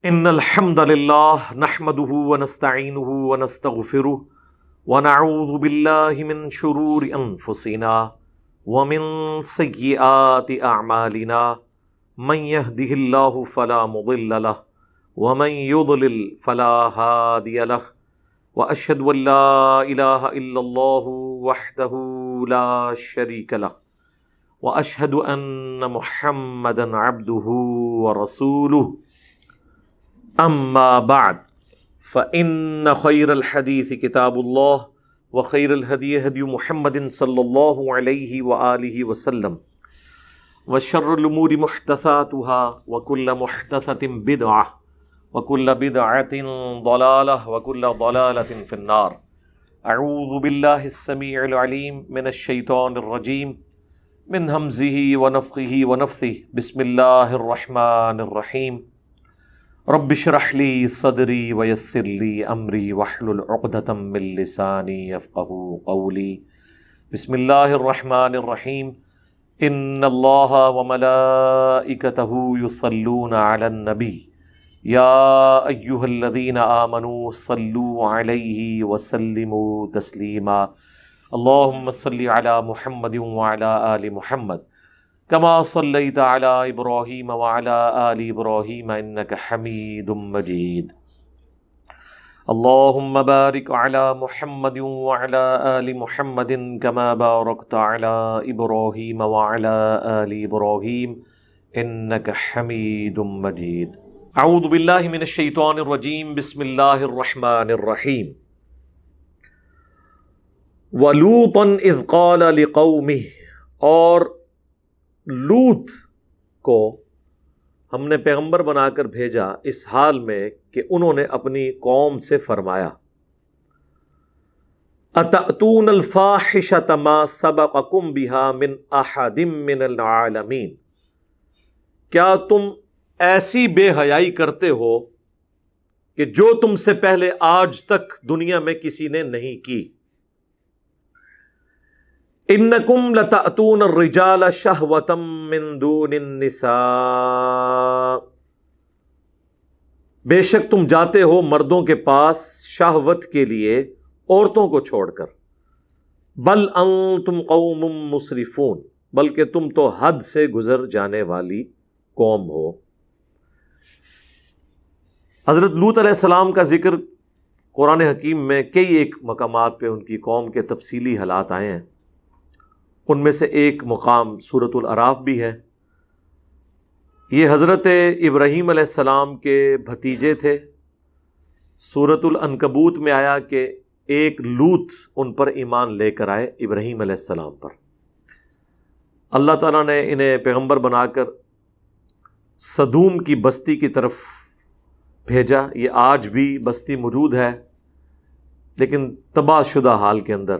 ان الحمد لله نحمده ونستعينه ونستغفره ونعوذ بالله من شرور انفسنا ومن سيئات اعمالنا من يهده الله فلا مضل له ومن يضلل فلا هادي له واشهد ان لا اله الا الله وحده لا شريك له واشهد ان محمدا عبده ورسوله اما بعد فان خير الحديث كتاب الله وخير الهدي هدي محمد صلى الله عليه واله وسلم وشر الامور محدثاتها وكل محدثة بدعة وكل بدعة ضلالة وكل ضلالة في النار. اعوذ بالله السميع العليم من الشيطان الرجيم من همزه ونفخه ونفثه. بسم الله الرحمن الرحيم. رب اشرح لي صدري ويسر لي امري واحلل عقدة من لساني يفقهوا قولي. بسم الله الرحمن الرحيم. ان الله وملائكته يصلون على النبي يا ايها الذين آمنوا صلوا عليه وسلموا تسليما. اللهم صل على محمد وعلى آل محمد كما صليت على ابراہیم وعلى آل ابراہیم انك حمید مجید. اللهم بارك على محمد وعلى آل محمد كما باركت على ابراہیم وعلى آل ابراہیم انك حمید مجید. اعوذ باللہ من الشیطان الرجیم. بسم اللہ الرحمن الرحیم. وَلُوطًا إِذْ قَالَ لِقَوْمِهِ، اور لوط کو ہم نے پیغمبر بنا کر بھیجا اس حال میں کہ انہوں نے اپنی قوم سے فرمایا، أَتَأْتُونَ الْفَاحِشَةَ مَا سَبَقَكُمْ بِهَا مِنْ أَحَدٍ مِّنَ الْعَالَمِينَ، کیا تم ایسی بے حیائی کرتے ہو کہ جو تم سے پہلے آج تک دنیا میں کسی نے نہیں کی. انکم لتأتون الرجال شہوۃ من دون النساء، بے شک تم جاتے ہو مردوں کے پاس شہوت کے لیے عورتوں کو چھوڑ کر. بل انتم قوم مسرفون، بلکہ تم تو حد سے گزر جانے والی قوم ہو. حضرت لوط علیہ السلام کا ذکر قرآن حکیم میں کئی ایک مقامات پہ ان کی قوم کے تفصیلی حالات آئے ہیں. ان میں سے ایک مقام سورۃ الاعراف بھی ہے. یہ حضرت ابراہیم علیہ السلام کے بھتیجے تھے. سورۃ العنکبوت میں آیا کہ ایک لوط ان پر ایمان لے کر آئے ابراہیم علیہ السلام پر. اللہ تعالیٰ نے انہیں پیغمبر بنا کر سدوم کی بستی کی طرف بھیجا. یہ آج بھی بستی موجود ہے لیکن تباہ شدہ حال کے اندر.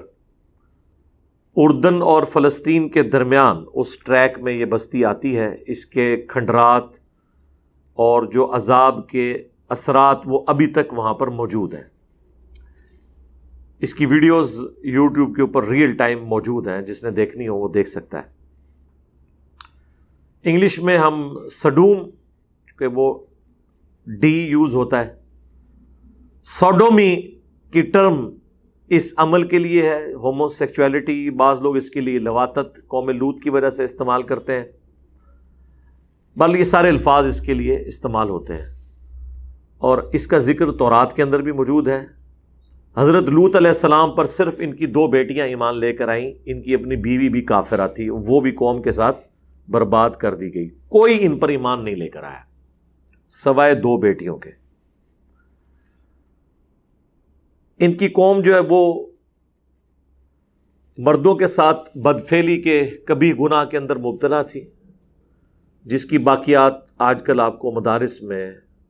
اردن اور فلسطین کے درمیان اس ٹریک میں یہ بستی آتی ہے. اس کے کھنڈرات اور جو عذاب کے اثرات وہ ابھی تک وہاں پر موجود ہیں. اس کی ویڈیوز یوٹیوب کے اوپر ریئل ٹائم موجود ہیں، جس نے دیکھنی ہو وہ دیکھ سکتا ہے. انگلش میں ہم سڈوم، کہ وہ ڈی یوز ہوتا ہے. سوڈومی کی ٹرم اس عمل کے لیے ہے. ہومو سیکچولیٹی بعض لوگ اس کے لیے لواطت قوم لوط کی وجہ سے استعمال کرتے ہیں. بلکہ یہ سارے الفاظ اس کے لیے استعمال ہوتے ہیں اور اس کا ذکر تورات کے اندر بھی موجود ہے. حضرت لوط علیہ السلام پر صرف ان کی 2 بیٹیاں ایمان لے کر آئیں. ان کی اپنی بیوی بھی کافرہ تھی، وہ بھی قوم کے ساتھ برباد کر دی گئی. کوئی ان پر ایمان نہیں لے کر آیا سوائے 2 بیٹیوں کے. ان کی قوم جو ہے وہ مردوں کے ساتھ بدفعلی کے کبھی گناہ کے اندر مبتلا تھی، جس کی باقیات آج کل آپ کو مدارس میں،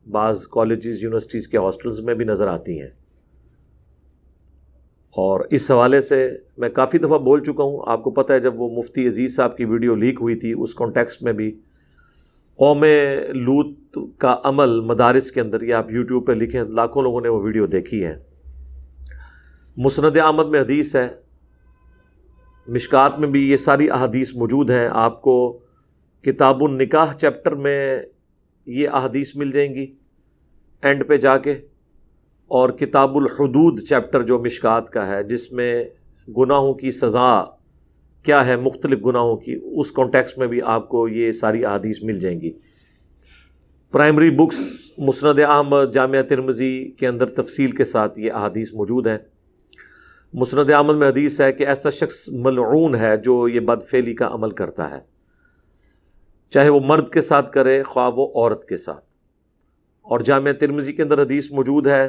بعض کالجز یونیورسٹیز کے ہاسٹلز میں بھی نظر آتی ہیں. اور اس حوالے سے میں کافی دفعہ بول چکا ہوں. آپ کو پتہ ہے جب وہ مفتی عزیز صاحب کی ویڈیو لیک ہوئی تھی، اس کانٹیکسٹ میں بھی قوم لوط کا عمل مدارس کے اندر، یہ آپ یوٹیوب پہ لکھیں، لاکھوں لوگوں نے وہ ویڈیو دیکھی ہے. مسند احمد میں حدیث ہے، مشکات میں بھی یہ ساری احادیث موجود ہیں. آپ کو کتاب النکاح چیپٹر میں یہ احادیث مل جائیں گی. اینڈ پہ جا کے، اور کتاب الحدود چیپٹر جو مشکات کا ہے، جس میں گناہوں کی سزا کیا ہے مختلف گناہوں کی، اس کانٹیکسٹ میں بھی آپ کو یہ ساری احادیث مل جائیں گی۔ پرائمری بکس مسند احمد، جامعہ ترمذی کے اندر تفصیل کے ساتھ یہ احادیث موجود ہیں۔ مسند احمد میں حدیث ہے کہ ایسا شخص ملعون ہے جو یہ بدفعلی کا عمل کرتا ہے، چاہے وہ مرد کے ساتھ کرے خواہ وہ عورت کے ساتھ۔ اور جامعہ ترمذی کے اندر حدیث موجود ہے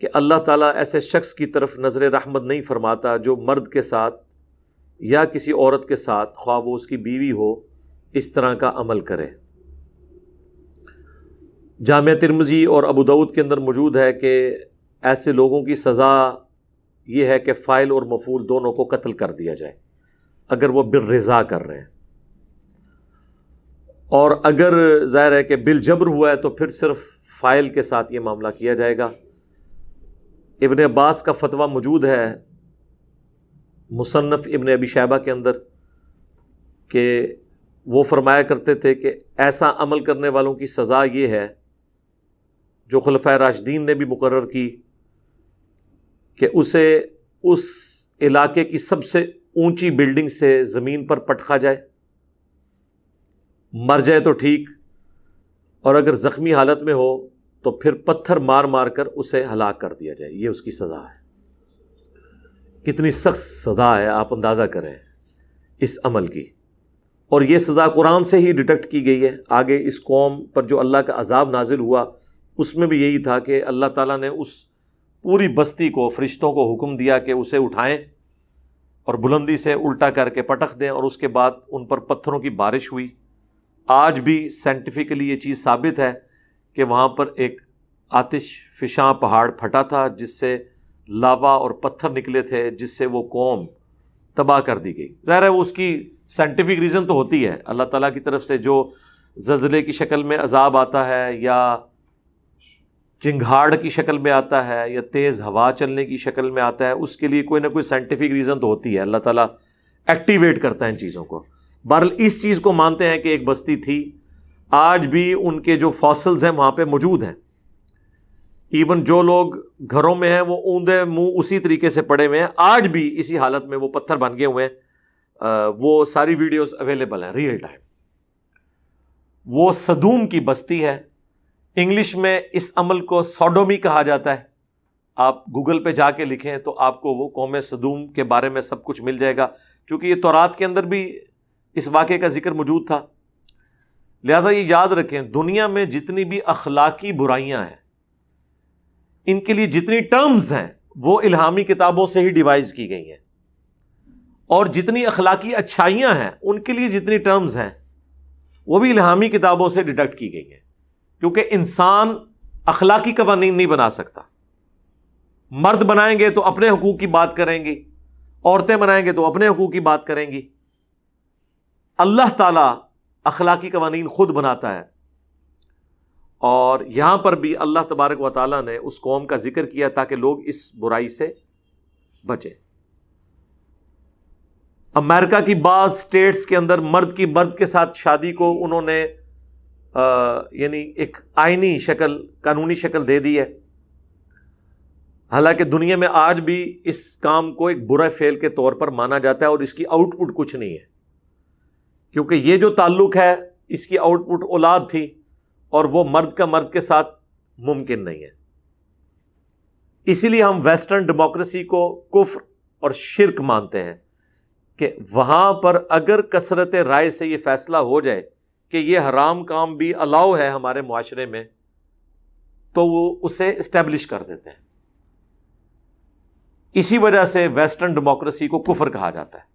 کہ اللہ تعالیٰ ایسے شخص کی طرف نظر رحمت نہیں فرماتا جو مرد کے ساتھ یا کسی عورت کے ساتھ، خواہ وہ اس کی بیوی ہو، اس طرح کا عمل کرے۔ جامعہ ترمذی اور ابو داؤد کے اندر موجود ہے کہ ایسے لوگوں کی سزا یہ ہے کہ فاعل اور مفعول دونوں کو قتل کر دیا جائے اگر وہ بالرضا کر رہے ہیں، اور اگر ظاہر ہے کہ بالجبر ہوا ہے تو پھر صرف فاعل کے ساتھ یہ معاملہ کیا جائے گا۔ ابن عباس کا فتویٰ موجود ہے مصنف ابن ابی شیبہ کے اندر کہ وہ فرمایا کرتے تھے کہ ایسا عمل کرنے والوں کی سزا یہ ہے جو خلفائے راشدین نے بھی مقرر کی کہ اسے اس علاقے کی سب سے اونچی بلڈنگ سے زمین پر پٹکا جائے، مر جائے تو ٹھیک، اور اگر زخمی حالت میں ہو تو پھر پتھر مار مار کر اسے ہلاک کر دیا جائے۔ یہ اس کی سزا ہے۔ کتنی سخت سزا ہے، آپ اندازہ کریں اس عمل کی، اور یہ سزا قرآن سے ہی ڈیٹیکٹ کی گئی ہے۔ آگے اس قوم پر جو اللہ کا عذاب نازل ہوا اس میں بھی یہی تھا کہ اللہ تعالیٰ نے اس پوری بستی کو، فرشتوں کو حکم دیا کہ اسے اٹھائیں اور بلندی سے الٹا کر کے پٹخ دیں، اور اس کے بعد ان پر پتھروں کی بارش ہوئی۔ آج بھی سائنٹیفکلی یہ چیز ثابت ہے کہ وہاں پر ایک آتش فشاں پہاڑ پھٹا تھا جس سے لاوا اور پتھر نکلے تھے، جس سے وہ قوم تباہ کر دی گئی۔ ظاہر ہے وہ اس کی سائنٹیفک ریزن تو ہوتی ہے، اللہ تعالیٰ کی طرف سے جو زلزلے کی شکل میں عذاب آتا ہے، یا چنگھاڑ کی شکل میں آتا ہے، یا تیز ہوا چلنے کی شکل میں آتا ہے، اس کے لیے کوئی نہ کوئی سائنٹیفک ریزن تو ہوتی ہے۔ اللہ تعالیٰ ایکٹیویٹ کرتا ہے ان چیزوں کو۔ بہرحال اس چیز کو مانتے ہیں کہ ایک بستی تھی، آج بھی ان کے جو فاسلز ہیں وہاں پہ موجود ہیں۔ ایون جو لوگ گھروں میں ہیں وہ اوندے منہ اسی طریقے سے پڑے ہوئے ہیں، آج بھی اسی حالت میں وہ پتھر بن گئے ہوئے ہیں۔ وہ ساری ویڈیوز اویلیبل ہیں ریئل ٹائم۔ وہ صدوم کی بستی ہے۔ انگلش میں اس عمل کو سوڈومی کہا جاتا ہے۔ آپ گوگل پہ جا کے لکھیں تو آپ کو وہ قوم صدوم کے بارے میں سب کچھ مل جائے گا، چونکہ یہ تورات کے اندر بھی اس واقعے کا ذکر موجود تھا۔ لہٰذا یہ یاد رکھیں، دنیا میں جتنی بھی اخلاقی برائیاں ہیں، ان کے لیے جتنی ٹرمز ہیں وہ الہامی کتابوں سے ہی ڈیوائز کی گئی ہیں، اور جتنی اخلاقی اچھائیاں ہیں ان کے لیے جتنی ٹرمز ہیں وہ بھی الہامی کتابوں سے ڈیڈکٹ کی گئی ہیں، کیونکہ انسان اخلاقی قوانین نہیں بنا سکتا۔ مرد بنائیں گے تو اپنے حقوق کی بات کریں گی، عورتیں بنائیں گے تو اپنے حقوق کی بات کریں گی۔ اللہ تعالیٰ اخلاقی قوانین خود بناتا ہے، اور یہاں پر بھی اللہ تبارک و تعالیٰ نے اس قوم کا ذکر کیا تاکہ لوگ اس برائی سے بچیں۔ امریکہ کی بعض سٹیٹس کے اندر مرد کی مرد کے ساتھ شادی کو انہوں نے یعنی ایک آئینی شکل، قانونی شکل دے دی ہے، حالانکہ دنیا میں آج بھی اس کام کو ایک برا فعل کے طور پر مانا جاتا ہے، اور اس کی آؤٹ پٹ کچھ نہیں ہے، کیونکہ یہ جو تعلق ہے اس کی آؤٹ پٹ اولاد تھی، اور وہ مرد کا مرد کے ساتھ ممکن نہیں ہے۔ اسی لیے ہم ویسٹرن ڈیموکریسی کو کفر اور شرک مانتے ہیں کہ وہاں پر اگر کثرت رائے سے یہ فیصلہ ہو جائے کہ یہ حرام کام بھی الاؤ ہے ہمارے معاشرے میں، تو وہ اسے اسٹیبلش کر دیتے ہیں۔ اسی وجہ سے ویسٹرن ڈیموکریسی کو کفر کہا جاتا ہے،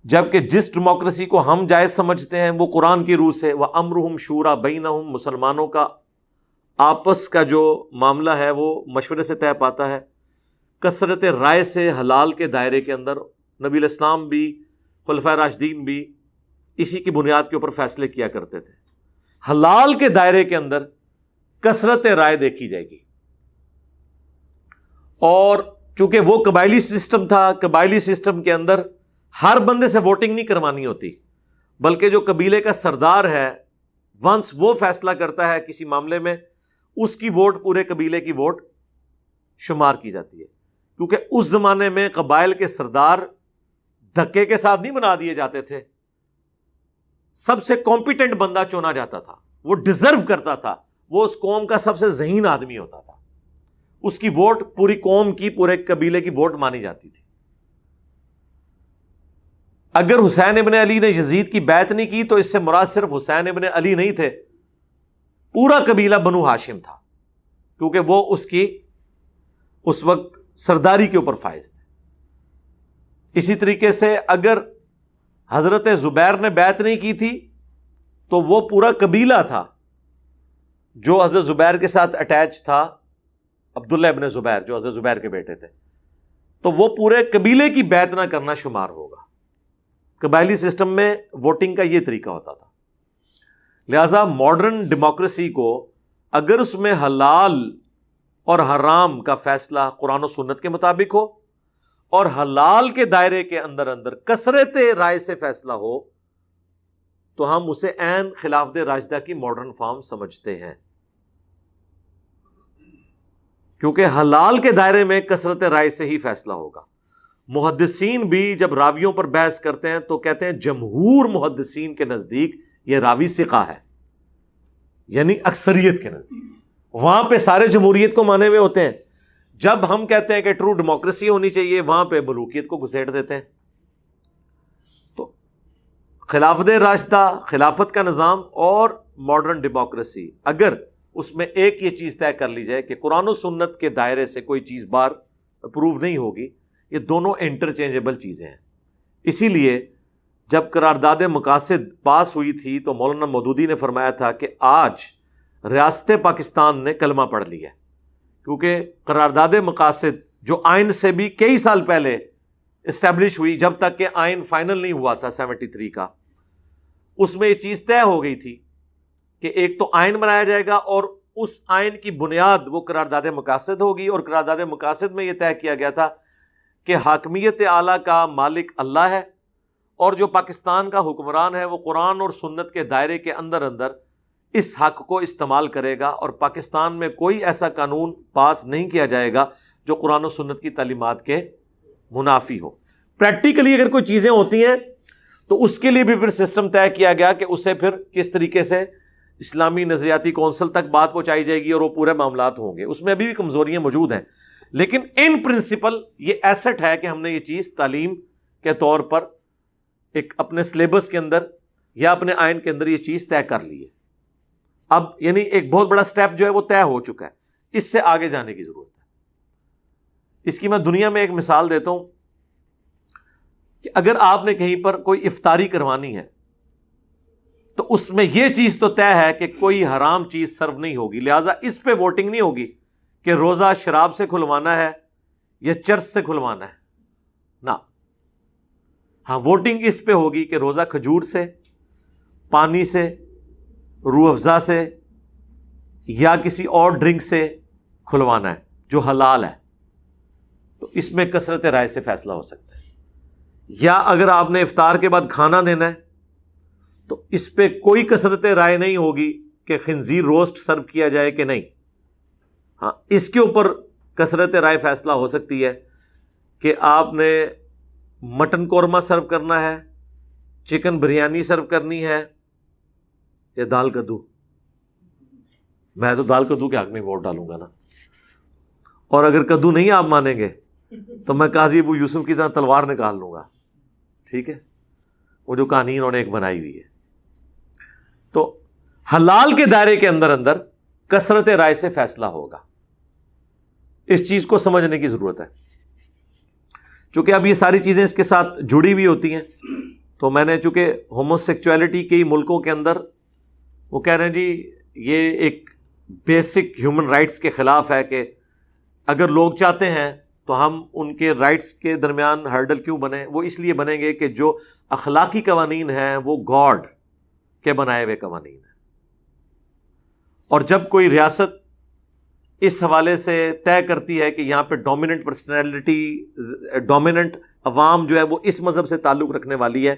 جبکہ جس ڈیموکریسی کو ہم جائز سمجھتے ہیں وہ قرآن کی روح سے وَأَمْرُهُمْ شُورَى بَيْنَهُمْ، مسلمانوں کا آپس کا جو معاملہ ہے وہ مشورے سے طے پاتا ہے، کثرت رائے سے حلال کے دائرے کے اندر۔ نبی الاسلام بھی، خلفائے راشدین بھی اسی کی بنیاد کے اوپر فیصلے کیا کرتے تھے۔ حلال کے دائرے کے اندر کثرت رائے دیکھی جائے گی، اور چونکہ وہ قبائلی سسٹم تھا، قبائلی سسٹم کے اندر ہر بندے سے ووٹنگ نہیں کروانی ہوتی، بلکہ جو قبیلے کا سردار ہے ونس وہ فیصلہ کرتا ہے کسی معاملے میں، اس کی ووٹ پورے قبیلے کی ووٹ شمار کی جاتی ہے، کیونکہ اس زمانے میں قبائل کے سردار دھکے کے ساتھ نہیں بنا دیے جاتے تھے، سب سے کمپیٹنٹ بندہ چنا جاتا تھا، وہ ڈیزرو کرتا تھا، وہ اس قوم کا سب سے ذہین آدمی ہوتا تھا، اس کی ووٹ پوری قوم کی، پورے قبیلے کی ووٹ مانی جاتی تھی۔ اگر حسین ابن علی نے یزید کی بیعت نہیں کی تو اس سے مراد صرف حسین ابن علی نہیں تھے، پورا قبیلہ بنو ہاشم تھا، کیونکہ وہ اس کی اس وقت سرداری کے اوپر فائز تھے۔ اسی طریقے سے اگر حضرت زبیر نے بیعت نہیں کی تھی تو وہ پورا قبیلہ تھا جو حضرت زبیر کے ساتھ اٹیچ تھا، عبداللہ ابن زبیر جو حضرت زبیر کے بیٹے تھے، تو وہ پورے قبیلے کی بیعت نہ کرنا شمار ہوگا۔ قبائلی سسٹم میں ووٹنگ کا یہ طریقہ ہوتا تھا۔ لہذا ماڈرن ڈیموکریسی کو اگر اس میں حلال اور حرام کا فیصلہ قرآن و سنت کے مطابق ہو اور حلال کے دائرے کے اندر اندر کثرت رائے سے فیصلہ ہو تو ہم اسے عین خلافت راشدہ کی ماڈرن فارم سمجھتے ہیں، کیونکہ حلال کے دائرے میں کثرت رائے سے ہی فیصلہ ہوگا۔ محدثین بھی جب راویوں پر بحث کرتے ہیں تو کہتے ہیں جمہور محدثین کے نزدیک یہ راوی ثقہ ہے، یعنی اکثریت کے نزدیک، وہاں پہ سارے جمہوریت کو مانے ہوئے ہوتے ہیں۔ جب ہم کہتے ہیں کہ ٹرو ڈیموکریسی ہونی چاہیے، وہاں پہ ملوکیت کو گھسیٹ دیتے ہیں۔ تو خلافت راشدہ، خلافت کا نظام اور ماڈرن ڈیموکریسی، اگر اس میں ایک یہ چیز طے کر لی جائے کہ قرآن و سنت کے دائرے سے کوئی چیز بار اپروو نہیں ہوگی، یہ دونوں انٹرچینجبل چیزیں ہیں۔ اسی لیے جب قرارداد مقاصد پاس ہوئی تھی تو مولانا مودودی نے فرمایا تھا کہ آج ریاست پاکستان نے کلمہ پڑھ لیا ہے، کیونکہ قرارداد مقاصد جو آئین سے بھی کئی سال پہلے اسٹیبلش ہوئی، جب تک کہ آئین فائنل نہیں ہوا تھا 73 کا، اس میں یہ چیز طے ہو گئی تھی کہ ایک تو آئین بنایا جائے گا اور اس آئین کی بنیاد وہ قرارداد مقاصد ہوگی، اور قرارداد مقاصد میں یہ طے کیا گیا تھا کہ حاکمیت اعلیٰ کا مالک اللہ ہے، اور جو پاکستان کا حکمران ہے وہ قرآن اور سنت کے دائرے کے اندر اندر اس حق کو استعمال کرے گا، اور پاکستان میں کوئی ایسا قانون پاس نہیں کیا جائے گا جو قرآن و سنت کی تعلیمات کے منافی ہو۔ پریکٹیکلی اگر کوئی چیزیں ہوتی ہیں تو اس کے لیے بھی پھر سسٹم طے کیا گیا کہ اسے پھر کس طریقے سے اسلامی نظریاتی کونسل تک بات پہنچائی جائے گی اور وہ پورے معاملات ہوں گے۔ اس میں ابھی بھی کمزوریاں موجود ہیں، لیکن ان پرنسپل یہ ایسٹ ہے کہ ہم نے یہ چیز تعلیم کے طور پر ایک اپنے سلیبس کے اندر یا اپنے آئین کے اندر یہ چیز طے کر لی ہے۔ اب یعنی ایک بہت بڑا سٹیپ جو ہے وہ طے ہو چکا ہے، اس سے آگے جانے کی ضرورت ہے۔ اس کی میں دنیا میں ایک مثال دیتا ہوں کہ اگر آپ نے کہیں پر کوئی افطاری کروانی ہے تو اس میں یہ چیز تو طے ہے کہ کوئی حرام چیز سرو نہیں ہوگی، لہٰذا اس پہ ووٹنگ نہیں ہوگی کہ روزہ شراب سے کھلوانا ہے یا چرس سے کھلوانا ہے، نہ، ہاں ووٹنگ اس پہ ہوگی کہ روزہ کھجور سے، پانی سے، روح افزا سے یا کسی اور ڈرنک سے کھلوانا ہے جو حلال ہے، تو اس میں کثرت رائے سے فیصلہ ہو سکتا ہے۔ یا اگر آپ نے افطار کے بعد کھانا دینا ہے تو اس پہ کوئی کثرت رائے نہیں ہوگی کہ خنزیر روسٹ سرو کیا جائے کہ نہیں، ہاں اس کے اوپر کثرت رائے فیصلہ ہو سکتی ہے کہ آپ نے مٹن قورمہ سرو کرنا ہے، چکن بریانی سرو کرنی ہے یا دال کدو۔ میں تو دال کدو کے حق میں ووٹ ڈالوں گا نا، اور اگر کدو نہیں آپ مانیں گے تو میں قاضی ابو یوسف کی طرح تلوار نکال لوں گا، ٹھیک ہے، وہ جو کہانی انہوں نے ایک بنائی ہوئی ہے۔ تو حلال کے دائرے کے اندر اندر کثرت رائے سے فیصلہ ہوگا، اس چیز کو سمجھنے کی ضرورت ہے۔ چونکہ اب یہ ساری چیزیں اس کے ساتھ جڑی ہوئی ہوتی ہیں، تو میں نے چونکہ ہومو سیکچویلٹی کئی ملکوں کے اندر وہ کہہ رہے ہیں جی یہ ایک بیسک ہیومن رائٹس کے خلاف ہے کہ اگر لوگ چاہتے ہیں تو ہم ان کے رائٹس کے درمیان ہرڈل کیوں بنیں؟ وہ اس لیے بنیں گے کہ جو اخلاقی قوانین ہیں وہ گاڈ کے بنائے ہوئے قوانین ہیں، اور جب کوئی ریاست اس حوالے سے طے کرتی ہے کہ یہاں پہ ڈومیننٹ عوام جو ہے وہ اس مذہب سے تعلق رکھنے والی ہے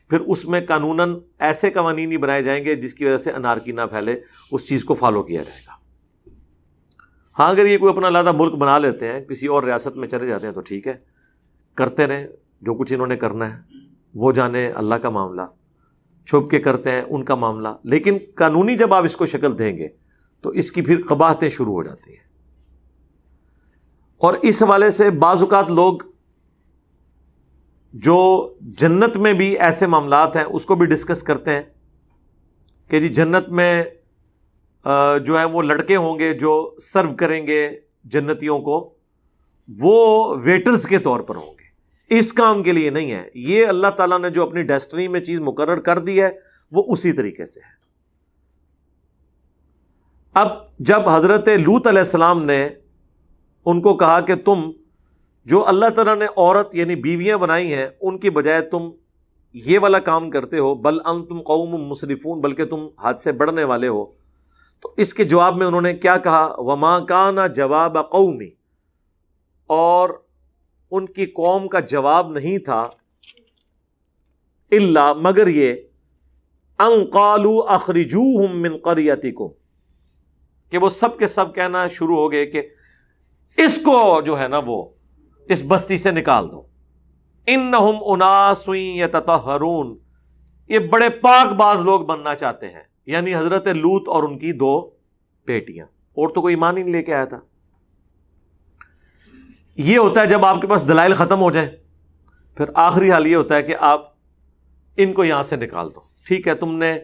پھر اس میں قانوناً ایسے قوانین ہی بنائے جائیں گے جس کی وجہ سے انارکی نہ پھیلے، اس چیز کو فالو کیا جائے گا۔ ہاں اگر یہ کوئی اپنا علیحدہ ملک بنا لیتے ہیں، کسی اور ریاست میں چلے جاتے ہیں تو ٹھیک ہے، کرتے رہیں جو کچھ انہوں نے کرنا ہے، وہ جانے اللہ کا معاملہ، چھپ کے کرتے ہیں ان کا معاملہ، لیکن قانونی جب آپ اس کو شکل دیں گے تو اس کی پھر قباحتیں شروع ہو جاتی ہیں۔ اور اس حوالے سے بعض اوقات لوگ جو جنت میں بھی ایسے معاملات ہیں اس کو بھی ڈسکس کرتے ہیں کہ جی جنت میں جو ہے وہ لڑکے ہوں گے جو سرو کریں گے جنتیوں کو، وہ ویٹرز کے طور پر ہوں گے، اس کام کے لیے نہیں ہے، یہ اللہ تعالیٰ نے جو اپنی ڈیسٹنی میں چیز مقرر کر دی ہے وہ اسی طریقے سے ہے۔ اب جب حضرت لوط علیہ السلام نے ان کو کہا کہ تم جو اللہ تعالیٰ نے عورت یعنی بیویاں بنائی ہیں ان کی بجائے تم یہ والا کام کرتے ہو، بل انتم قوم مسرفون، بلکہ تم حد سے بڑھنے والے ہو، تو اس کے جواب میں انہوں نے کیا کہا؟ وما کان جواب قومی، اور ان کی قوم کا جواب نہیں تھا الا مگر یہ ان قالوا اخرجوہم من قریتکم، کہ وہ سب کے سب کہنا شروع ہو گئے کہ اس کو جو ہے نا وہ اس بستی سے نکال دو، انہم اناس یتطہرون، یہ بڑے پاک باز لوگ بننا چاہتے ہیں، یعنی حضرت لوط اور ان کی 2 بیٹیاں، اور تو کوئی ایمان ہی نہیں لے کے آیا تھا۔ یہ ہوتا ہے جب آپ کے پاس دلائل ختم ہو جائیں، پھر آخری حال یہ ہوتا ہے کہ آپ ان کو یہاں سے نکال دو، ٹھیک ہے تم نے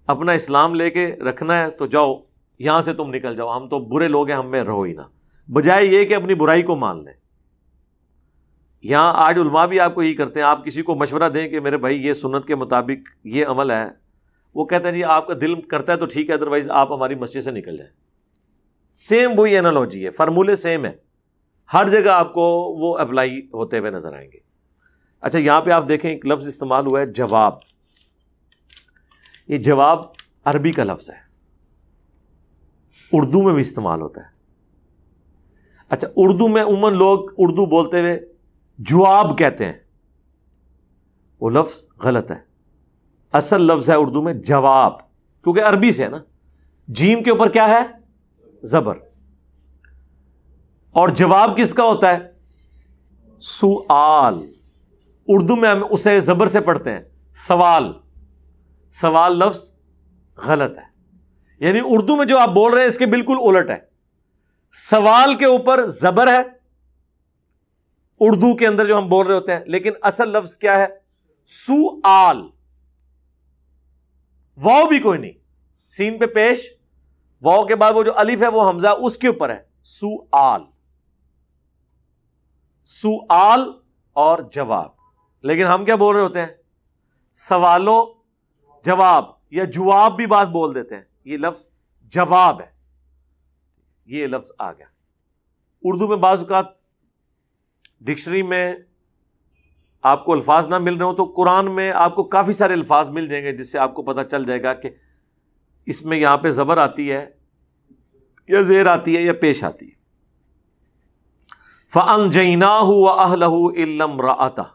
اپنا اسلام لے کے رکھنا ہے تو جاؤ یہاں سے، تم نکل جاؤ، ہم تو برے لوگ ہیں، ہم میں رہو ہی نہ، بجائے یہ کہ اپنی برائی کو مان لیں۔ یہاں آج علماء بھی آپ کو یہی کرتے ہیں، آپ کسی کو مشورہ دیں کہ میرے بھائی یہ سنت کے مطابق یہ عمل ہے، وہ کہتے ہیں جی آپ کا دل کرتا ہے تو ٹھیک ہے، ادروائز آپ ہماری مسجد سے نکل جائیں۔ سیم وہی انالوجی ہے، فارمولے سیم ہے، ہر جگہ آپ کو وہ اپلائی ہوتے ہوئے نظر آئیں گے۔ اچھا یہاں پہ آپ دیکھیں ایک لفظ استعمال ہوا ہے جواب، یہ جواب عربی کا لفظ ہے، اردو میں بھی استعمال ہوتا ہے۔ اچھا اردو میں عموماً لوگ اردو بولتے ہوئے جواب کہتے ہیں، وہ لفظ غلط ہے، اصل لفظ ہے اردو میں جواب، کیونکہ عربی سے ہے نا، جیم کے اوپر کیا ہے؟ زبر، اور جواب کس کا ہوتا ہے؟ سؤال، اردو میں ہم اسے زبر سے پڑھتے ہیں سوال، سوال لفظ غلط ہے، یعنی اردو میں جو آپ بول رہے ہیں اس کے بالکل الٹ ہے، سوال کے اوپر زبر ہے اردو کے اندر جو ہم بول رہے ہوتے ہیں، لیکن اصل لفظ کیا ہے؟ سؤال، واو بھی کوئی نہیں، سین پہ پیش، واو کے بعد وہ جو الف ہے وہ حمزہ اس کے اوپر ہے، سؤال، سؤال اور جواب، لیکن ہم کیا بول رہے ہوتے ہیں؟ سوالو جواب، یا جواب بھی بات بول دیتے ہیں، یہ لفظ جواب ہے، یہ لفظ آ گیا۔ اردو میں بعض اوقات ڈکشنری میں آپ کو الفاظ نہ مل رہے ہوں تو قرآن میں آپ کو کافی سارے الفاظ مل جائیں گے جس سے آپ کو پتہ چل جائے گا کہ اس میں یہاں پہ زبر آتی ہے یا زیر آتی ہے یا پیش آتی ہے۔ فَأَنْجَيْنَاهُ وَأَهْلَهُ إِلَّا امْرَأَتَهُ،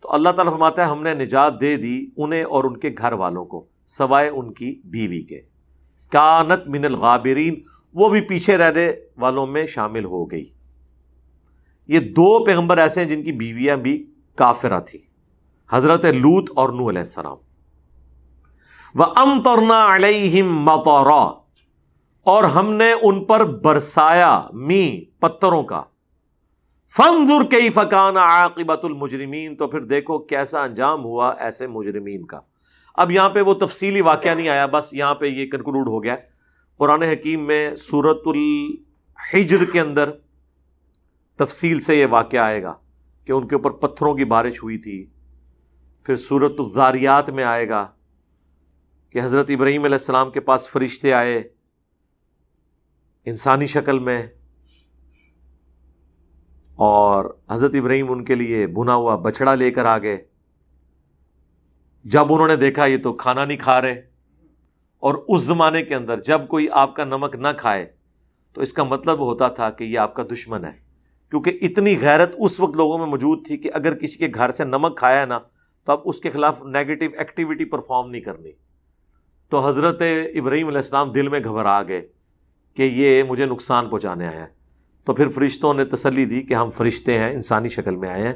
تو اللہ تعالیٰ فرماتا ہے ہم نے نجات دے دی انہیں اور ان کے گھر والوں کو، سوائے ان کی بیوی کے، کانت من الغابرین، وہ بھی پیچھے رہنے والوں میں شامل ہو گئی۔ یہ 2 پیغمبر ایسے ہیں جن کی بیویاں بھی کافرہ تھی، حضرت لوط اور نوح علیہ السلام۔ وَأَمْطَرْنَا عَلَيْهِمْ مَطَرًا، اور ہم نے ان پر برسایا می پتھروں کا، فَانظُرْ كَيْفَ كَانَ عَاقِبَةُ الْمُجْرِمِينَ، تو پھر دیکھو کیسا انجام ہوا ایسے مجرمین کا۔ اب یہاں پہ وہ تفصیلی واقعہ نہیں آیا، بس یہاں پہ یہ کنکلوڈ ہو گیا۔ قرآن حکیم میں سورۃ الحجر کے اندر تفصیل سے یہ واقعہ آئے گا کہ ان کے اوپر پتھروں کی بارش ہوئی تھی، پھر سورۃ الذاریات میں آئے گا کہ حضرت ابراہیم علیہ السلام کے پاس فرشتے آئے انسانی شکل میں، اور حضرت ابراہیم ان کے لیے بنا ہوا بچڑا لے کر آ گئے۔ جب انہوں نے دیکھا یہ تو کھانا نہیں کھا رہے، اور اس زمانے کے اندر جب کوئی آپ کا نمک نہ کھائے تو اس کا مطلب ہوتا تھا کہ یہ آپ کا دشمن ہے، کیونکہ اتنی غیرت اس وقت لوگوں میں موجود تھی کہ اگر کسی کے گھر سے نمک کھایا ہے نا تو اب اس کے خلاف نیگیٹو ایکٹیویٹی پرفارم نہیں کرنی. تو حضرت ابراہیم علیہ السلام دل میں گھبرا گئے کہ یہ مجھے نقصان پہنچانے آیا ہے. تو پھر فرشتوں نے تسلی دی کہ ہم فرشتے ہیں، انسانی شکل میں آئے ہیں.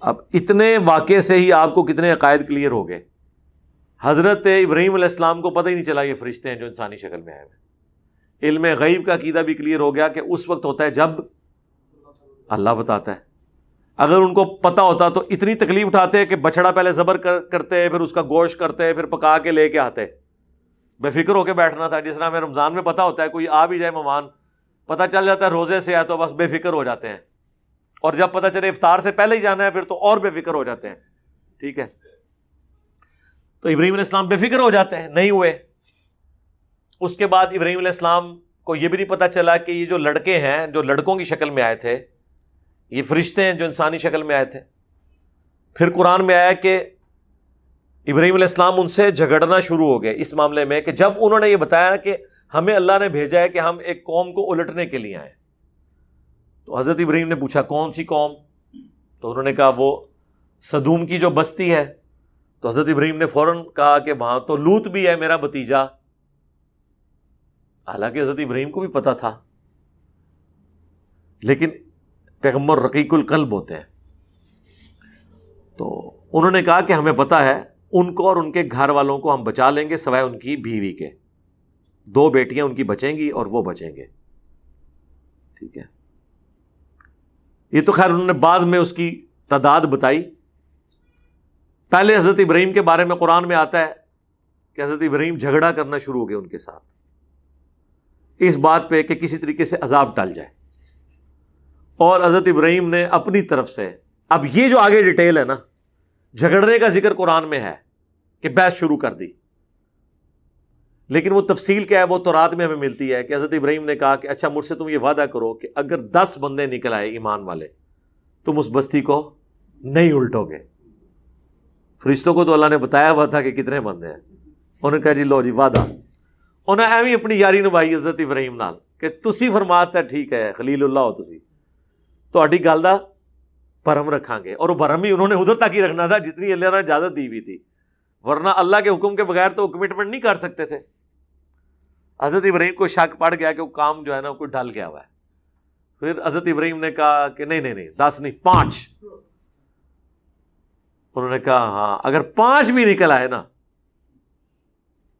اب اتنے واقعے سے ہی آپ کو کتنے عقائد کلیئر ہو گئے. حضرت ابراہیم علیہ السلام کو پتہ ہی نہیں چلا یہ فرشتے ہیں جو انسانی شکل میں آئے ہیں. علم غیب کا عقیدہ بھی کلیئر ہو گیا کہ اس وقت ہوتا ہے جب اللہ بتاتا ہے. اگر ان کو پتہ ہوتا تو اتنی تکلیف اٹھاتے کہ بچڑا پہلے ذبح کرتے، پھر اس کا گوشت کرتے، پھر پکا کے لے کے آتے. بے فکر ہو کے بیٹھنا تھا. جس طرح ہمیں رمضان میں پتہ ہوتا ہے کوئی آ بھی جائے مہمان، پتہ چل جاتا ہے روزے سے ہے تو بس بے فکر ہو جاتے ہیں، اور جب پتہ چلے افطار سے پہلے ہی جانا ہے پھر تو اور بے فکر ہو جاتے ہیں. ٹھیک ہے، تو ابراہیم علیہ السلام بے فکر ہو جاتے ہیں، نہیں ہوئے. اس کے بعد ابراہیم علیہ السلام کو یہ بھی نہیں پتہ چلا کہ یہ جو لڑکے ہیں جو لڑکوں کی شکل میں آئے تھے یہ فرشتے ہیں جو انسانی شکل میں آئے تھے. پھر قرآن میں آیا کہ ابراہیم علیہ السلام ان سے جھگڑنا شروع ہو گئے اس معاملے میں کہ جب انہوں نے یہ بتایا کہ ہمیں اللہ نے بھیجا ہے کہ ہم ایک قوم کو الٹنے کے لیے آئے. تو حضرت ابراہیم نے پوچھا کون سی قوم؟ تو انہوں نے کہا وہ سدوم کی جو بستی ہے. تو حضرت ابراہیم نے فوراً کہا کہ وہاں تو لوط بھی ہے میرا بھتیجا. حالانکہ حضرت ابراہیم کو بھی پتا تھا، لیکن پیغمبر رقیق القلب ہوتے ہیں. تو انہوں نے کہا کہ ہمیں پتا ہے ان کو اور ان کے گھر والوں کو ہم بچا لیں گے سوائے ان کی بیوی کے. 2 بیٹیاں ان کی بچیں گی اور وہ بچیں گے. ٹھیک ہے، یہ تو خیر انہوں نے بعد میں اس کی تعداد بتائی. پہلے حضرت ابراہیم کے بارے میں قرآن میں آتا ہے کہ حضرت ابراہیم جھگڑا کرنا شروع ہو گئے ان کے ساتھ اس بات پہ کہ کسی طریقے سے عذاب ٹل جائے. اور حضرت ابراہیم نے اپنی طرف سے، اب یہ جو آگے ڈیٹیل ہے نا، جھگڑنے کا ذکر قرآن میں ہے کہ بحث شروع کر دی، لیکن وہ تفصیل کیا ہے وہ تورات میں ہمیں ملتی ہے کہ حضرت ابراہیم نے کہا کہ اچھا مجھ سے تم یہ وعدہ کرو کہ اگر 10 بندے نکل آئے ایمان والے تم اس بستی کو نہیں الٹو گے. فرشتوں کو تو اللہ نے بتایا ہوا تھا کہ کتنے بندے ہیں. انہوں نے کہا جی لو جی وعدہ. انہیں ایویں اپنی یاری نبھائی حضرت ابراہیم نال کہ تسی فرماتا ہے ٹھیک ہے خلیل اللہ ہو تسی تہاڈی گل دا بھرم رکھاں گے. اور وہ بھرم ہی انہوں نے ادھر تک ہی رکھنا تھا جتنی اللہ نے اجازت دی ہوئی تھی، ورنہ اللہ کے حکم کے بغیر تو کمٹمنٹ نہیں کر سکتے تھے. حضرت ابراہیم کو شک پڑ گیا کہ وہ کام جو ہے نا کوئی ڈل گیا ہوا ہے. پھر حضرت ابراہیم نے کہا کہ نہیں 10 نہیں 5. انہوں نے کہا ہاں اگر 5 بھی نکل آئے نا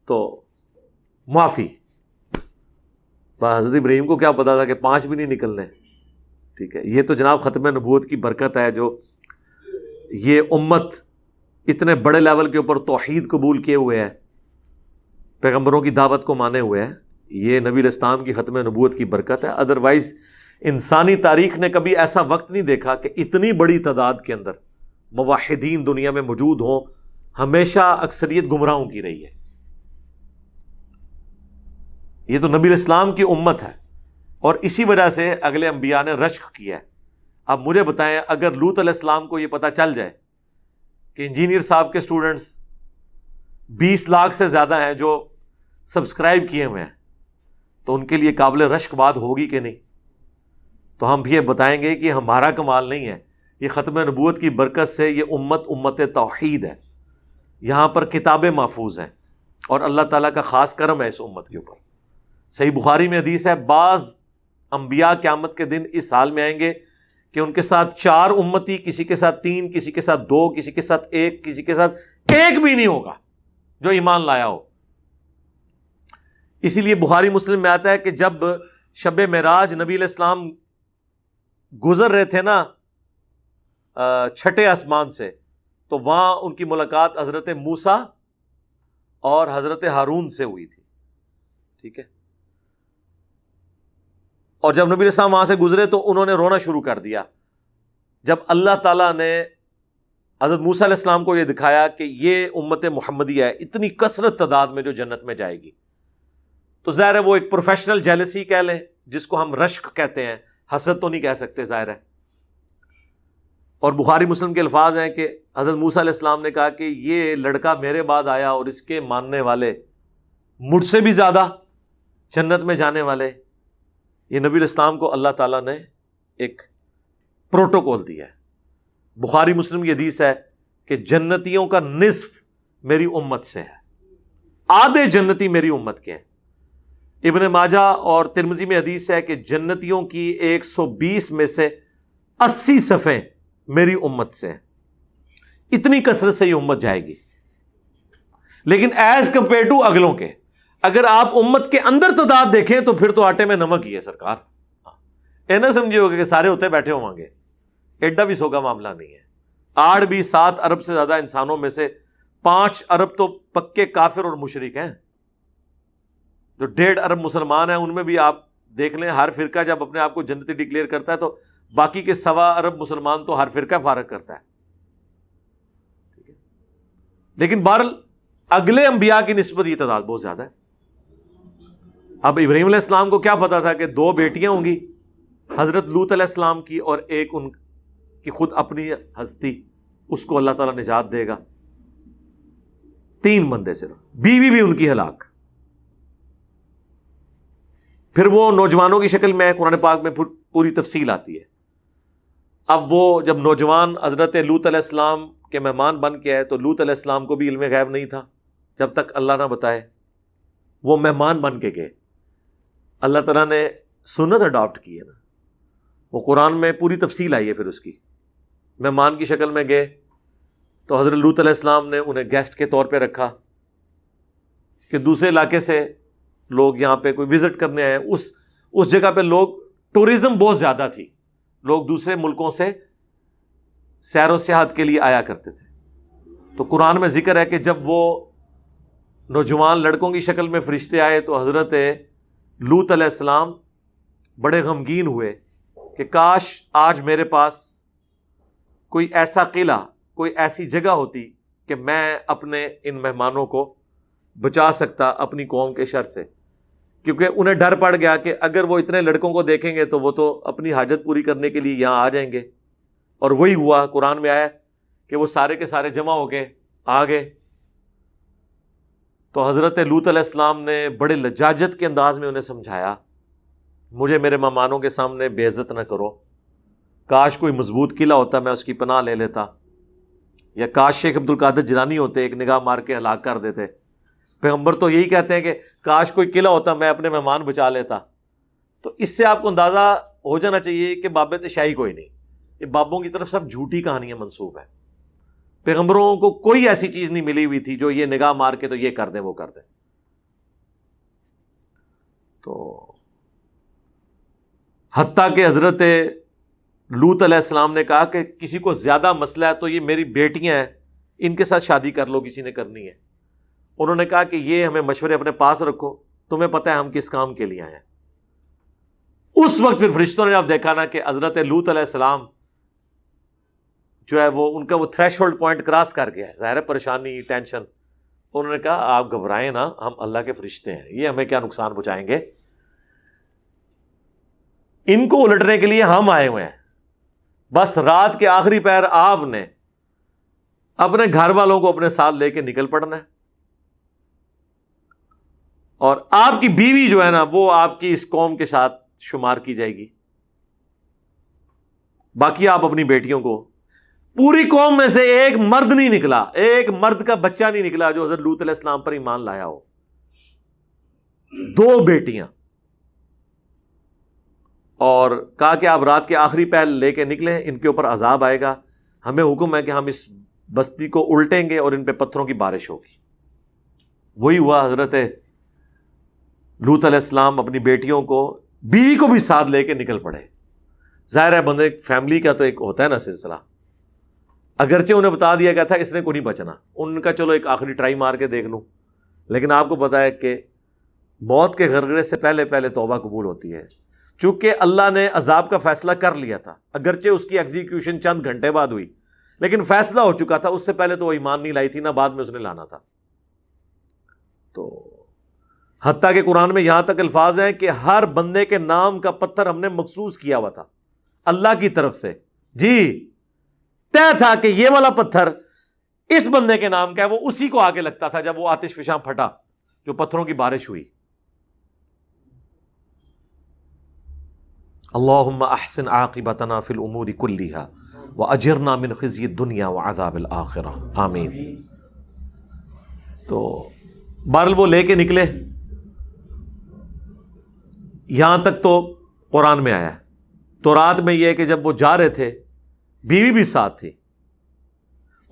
تو معافی. حضرت ابراہیم کو کیا پتا تھا کہ 5 بھی نہیں نکلنے. ٹھیک ہے، یہ تو جناب ختم نبوت کی برکت ہے جو یہ امت اتنے بڑے لیول کے اوپر توحید قبول کیے ہوئے ہے، پیغمبروں کی دعوت کو مانے ہوئے ہیں. یہ نبی علیہ السلام کی ختم نبوت کی برکت ہے. ادروائز انسانی تاریخ نے کبھی ایسا وقت نہیں دیکھا کہ اتنی بڑی تعداد کے اندر موحدین دنیا میں موجود ہوں. ہمیشہ اکثریت گمراہوں کی رہی ہے. یہ تو نبی علیہ السلام کی امت ہے اور اسی وجہ سے اگلے انبیاء نے رشک کیا ہے. اب مجھے بتائیں اگر لوط علیہ السلام کو یہ پتہ چل جائے کہ انجینئر صاحب کے سٹوڈنٹس 20 لاکھ سے زیادہ ہیں جو سبسکرائب کیے ہوئے ہیں تو ان کے لیے قابل رشک بات ہوگی کہ نہیں؟ تو ہم بھی یہ بتائیں گے کہ ہمارا کمال نہیں ہے، یہ ختم نبوت کی برکت سے یہ امت توحید ہے. یہاں پر کتابیں محفوظ ہیں اور اللہ تعالیٰ کا خاص کرم ہے اس امت کے اوپر. صحیح بخاری میں حدیث ہے بعض انبیاء قیامت کے دن اس حال میں آئیں گے کہ ان کے ساتھ 4 امتی، کسی کے ساتھ 3، کسی کے ساتھ 2، کسی کے ساتھ 1، کسی کے ساتھ 1 بھی نہیں ہوگا جو ایمان لایا ہو. اسی لیے بخاری مسلم میں آتا ہے کہ جب شب معراج نبی علیہ السلام گزر رہے تھے نا 6 آسمان سے، تو وہاں ان کی ملاقات حضرت موسیٰ اور حضرت ہارون سے ہوئی تھی. ٹھیک ہے، اور جب نبی علیہ السلام وہاں سے گزرے تو انہوں نے رونا شروع کر دیا جب اللہ تعالیٰ نے حضرت موسیٰ علیہ السلام کو یہ دکھایا کہ یہ امت محمدیہ ہے اتنی کثرت تعداد میں جو جنت میں جائے گی. تو ظاہر ہے وہ ایک پروفیشنل جیلسی کہہ لیں جس کو ہم رشک کہتے ہیں، حسد تو نہیں کہہ سکتے ظاہر ہے. اور بخاری مسلم کے الفاظ ہیں کہ حضرت موسیٰ علیہ السلام نے کہا کہ یہ لڑکا میرے بعد آیا اور اس کے ماننے والے مجھ سے بھی زیادہ جنت میں جانے والے. یہ نبی علیہ السلام کو اللہ تعالیٰ نے ایک پروٹوکول دیا ہے. بخاری مسلم کی حدیث ہے کہ جنتیوں کا نصف میری امت سے ہے، آدھے جنتی میری امت کے ہیں۔ ابن ماجہ اور ترمذی میں حدیث ہے کہ جنتیوں کی 120 میں سے 80 صفیں میری امت سے ہیں۔ اتنی کثرت سے یہ امت جائے گی، لیکن ایز کمپیئر ٹو اگلوں کے اگر آپ امت کے اندر تعداد دیکھیں تو پھر تو آٹے میں نمک ہی ہے سرکار۔ اے نہ سمجھے ہوگا کہ سارے ہوتے بیٹھے ہوں گے، ایڈا بھی سوگا معاملہ نہیں ہے۔ 7 ارب سے زیادہ انسانوں میں سے 5 ارب تو پکے کافر اور مشرک ہیں، جو 1.5 ارب مسلمان ہیں ان میں بھی آپ دیکھ لیں، ہر فرقہ جب اپنے آپ کو جنتی ڈکلیئر کرتا ہے تو باقی کے 1.25 ارب مسلمان تو ہر فرقہ فارغ کرتا ہے، ٹھیک ہے؟ لیکن بہرحال اگلے انبیاء کی نسبت یہ تعداد بہت زیادہ ہے۔ اب ابراہیم علیہ السلام کو کیا پتا تھا کہ 2 بیٹیاں ہوں گی، حضرت لوط علیہ السلام کی اور ایک ان کی خود اپنی ہستی، اس کو اللہ تعالیٰ نجات دے گا۔ 3 بندے صرف، بیوی بھی ان کی ہلاک۔ پھر وہ نوجوانوں کی شکل میں قرآن پاک میں پوری تفصیل آتی ہے۔ اب وہ جب نوجوان حضرت لوط علیہ السلام کے مہمان بن کے آئے تو لوط علیہ السلام کو بھی علم غیب نہیں تھا جب تک اللہ نہ بتائے، وہ مہمان بن کے گئے۔ اللہ تعالیٰ نے سنت اڈاپٹ کی ہے نا، وہ قرآن میں پوری تفصیل آئی ہے۔ پھر اس کی مہمان کی شکل میں گئے تو حضرت لوط علیہ السلام نے انہیں گیسٹ کے طور پہ رکھا کہ دوسرے علاقے سے لوگ یہاں پہ کوئی وزٹ کرنے آئے۔ اس جگہ پہ لوگ ٹورزم بہت زیادہ تھی، لوگ دوسرے ملکوں سے سیر و سیاحت کے لیے آیا کرتے تھے۔ تو قرآن میں ذکر ہے کہ جب وہ نوجوان لڑکوں کی شکل میں فرشتے آئے تو حضرت لوط علیہ السلام بڑے غمگین ہوئے کہ کاش آج میرے پاس کوئی ایسا قلعہ، کوئی ایسی جگہ ہوتی کہ میں اپنے ان مہمانوں کو بچا سکتا اپنی قوم کے شر سے، کیونکہ انہیں ڈر پڑ گیا کہ اگر وہ اتنے لڑکوں کو دیکھیں گے تو وہ تو اپنی حاجت پوری کرنے کے لیے یہاں آ جائیں گے۔ اور وہی ہوا، قرآن میں آیا کہ وہ سارے کے سارے جمع ہو کے آ گئے۔ تو حضرت لوط علیہ السلام نے بڑے لجاجت کے انداز میں انہیں سمجھایا، مجھے میرے مہمانوں کے سامنے بے عزت نہ کرو، کاش کوئی مضبوط قلعہ ہوتا میں اس کی پناہ لے لیتا، یا کاش شیخ عبد القادر جیلانی ہوتے ایک نگاہ مار کے ہلاک کر دیتے۔ پیغمبر تو یہی کہتے ہیں کہ کاش کوئی قلعہ ہوتا میں اپنے مہمان بچا لیتا۔ تو اس سے آپ کو اندازہ ہو جانا چاہیے کہ بابت شاہی کوئی نہیں، یہ بابوں کی طرف سب جھوٹی کہانیاں منسوب ہیں۔ پیغمبروں کو کوئی ایسی چیز نہیں ملی ہوئی تھی جو یہ نگاہ مار کے تو یہ کر دیں وہ کر دیں۔ تو حتیٰ کہ حضرت لوط علیہ السلام نے کہا کہ کسی کو زیادہ مسئلہ ہے تو یہ میری بیٹیاں ہیں، ان کے ساتھ شادی کر لو کسی نے کرنی ہے۔ انہوں نے کہا کہ یہ ہمیں مشورے اپنے پاس رکھو، تمہیں پتہ ہے ہم کس کام کے لیے آئے ہیں۔ اس وقت پھر فرشتوں نے جب دیکھا نا کہ حضرت لوط علیہ السلام جو ہے وہ ان کا وہ تھریش ہولڈ پوائنٹ کراس کر گیا ہے، ظاہر ہے پریشانی، ٹینشن۔ انہوں نے کہا آپ گھبرائیں نا، ہم اللہ کے فرشتے ہیں، یہ ہمیں کیا نقصان پہنچائیں گے، ان کو الٹنے کے لیے ہم آئے ہوئے ہیں۔ بس رات کے آخری پہر آپ نے اپنے گھر والوں کو اپنے ساتھ لے کے نکل پڑنا ہے، اور آپ کی بیوی جو ہے نا وہ آپ کی اس قوم کے ساتھ شمار کی جائے گی، باقی آپ اپنی بیٹیوں کو۔ پوری قوم میں سے ایک مرد نہیں نکلا، ایک مرد کا بچہ نہیں نکلا جو حضرت لوط علیہ السلام پر ایمان لایا ہو۔ 2 بیٹیاں، اور کہا کہ آپ رات کے آخری پہر لے کے نکلیں، ان کے اوپر عذاب آئے گا، ہمیں حکم ہے کہ ہم اس بستی کو الٹیں گے اور ان پہ پتھروں کی بارش ہوگی۔ وہی ہوا، حضرت لوط علیہ السلام اپنی بیٹیوں کو، بیوی کو بھی ساتھ لے کے نکل پڑے۔ ظاہر ہے بندے فیملی کا تو ایک ہوتا ہے نا سلسلہ، اگرچہ انہیں بتا دیا گیا تھا اس نے کو نہیں بچنا، ان کا چلو ایک آخری ٹرائی مار کے دیکھ لوں، لیکن آپ کو پتا ہے کہ موت کے غرغرے سے پہلے پہلے توبہ قبول ہوتی ہے۔ چونکہ اللہ نے عذاب کا فیصلہ کر لیا تھا، اگرچہ اس کی ایگزیکیوشن چند گھنٹے بعد ہوئی، لیکن فیصلہ ہو چکا تھا، اس سے پہلے تو وہ ایمان نہیں لائی تھی، نہ بعد میں اس نے لانا تھا۔ تو حتیٰ کہ قرآن میں یہاں تک الفاظ ہیں کہ ہر بندے کے نام کا پتھر ہم نے مخصوص کیا ہوا تھا اللہ کی طرف سے، جی طے تھا کہ یہ والا پتھر اس بندے کے نام کا ہے، وہ اسی کو آگے لگتا تھا جب وہ آتش فشاں پھٹا جو پتھروں کی بارش ہوئی۔ اللہم احسن عاقبتنا فی الامور کلیہا وَأَجِرْنَا مِنْ خِزْيِ الدُّنْيَا وَعَذَابِ الْآخِرَةِ آمین۔ تو بہرحال وہ لے کے نکلے، یہاں تک تو قرآن میں آیا ہے۔ تورات میں یہ ہے کہ جب وہ جا رہے تھے بیوی بھی ساتھ تھی۔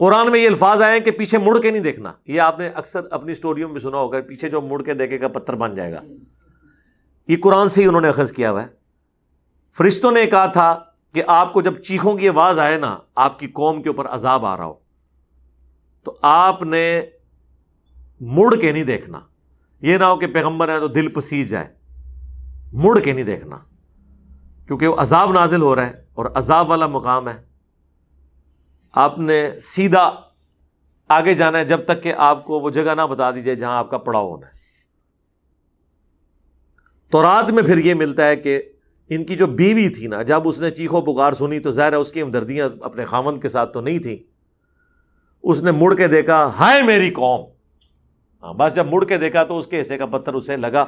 قرآن میں یہ الفاظ آئے ہیں کہ پیچھے مڑ کے نہیں دیکھنا۔ یہ آپ نے اکثر اپنی سٹوریوں میں سنا ہوگا، پیچھے جو مڑ کے دیکھے گا پتھر بن جائے گا۔ یہ قرآن سے ہی انہوں نے اخذ کیا ہوا ہے۔ فرشتوں نے کہا تھا کہ آپ کو جب چیخوں کی آواز آئے نا، آپ کی قوم کے اوپر عذاب آ رہا ہو، تو آپ نے مڑ کے نہیں دیکھنا۔ یہ نہ ہو کہ پیغمبر ہیں تو دل پسیج جائے، مڑ کے نہیں دیکھنا، کیونکہ وہ عذاب نازل ہو رہا ہے اور عذاب والا مقام ہے۔ آپ نے سیدھا آگے جانا ہے جب تک کہ آپ کو وہ جگہ نہ بتا دی جائے جہاں آپ کا پڑاؤ ہونا ہے۔ تورات میں پھر یہ ملتا ہے کہ ان کی جو بیوی تھی نا، جب اس نے چیخو پکار سنی تو ظاہر ہے اس کی ہمدردیاں اپنے خاوند کے ساتھ تو نہیں تھیں۔ اس نے مڑ کے دیکھا، ہائے میری قوم۔ بس جب مڑ کے دیکھا تو اس کے حصے کا پتھر اسے لگا،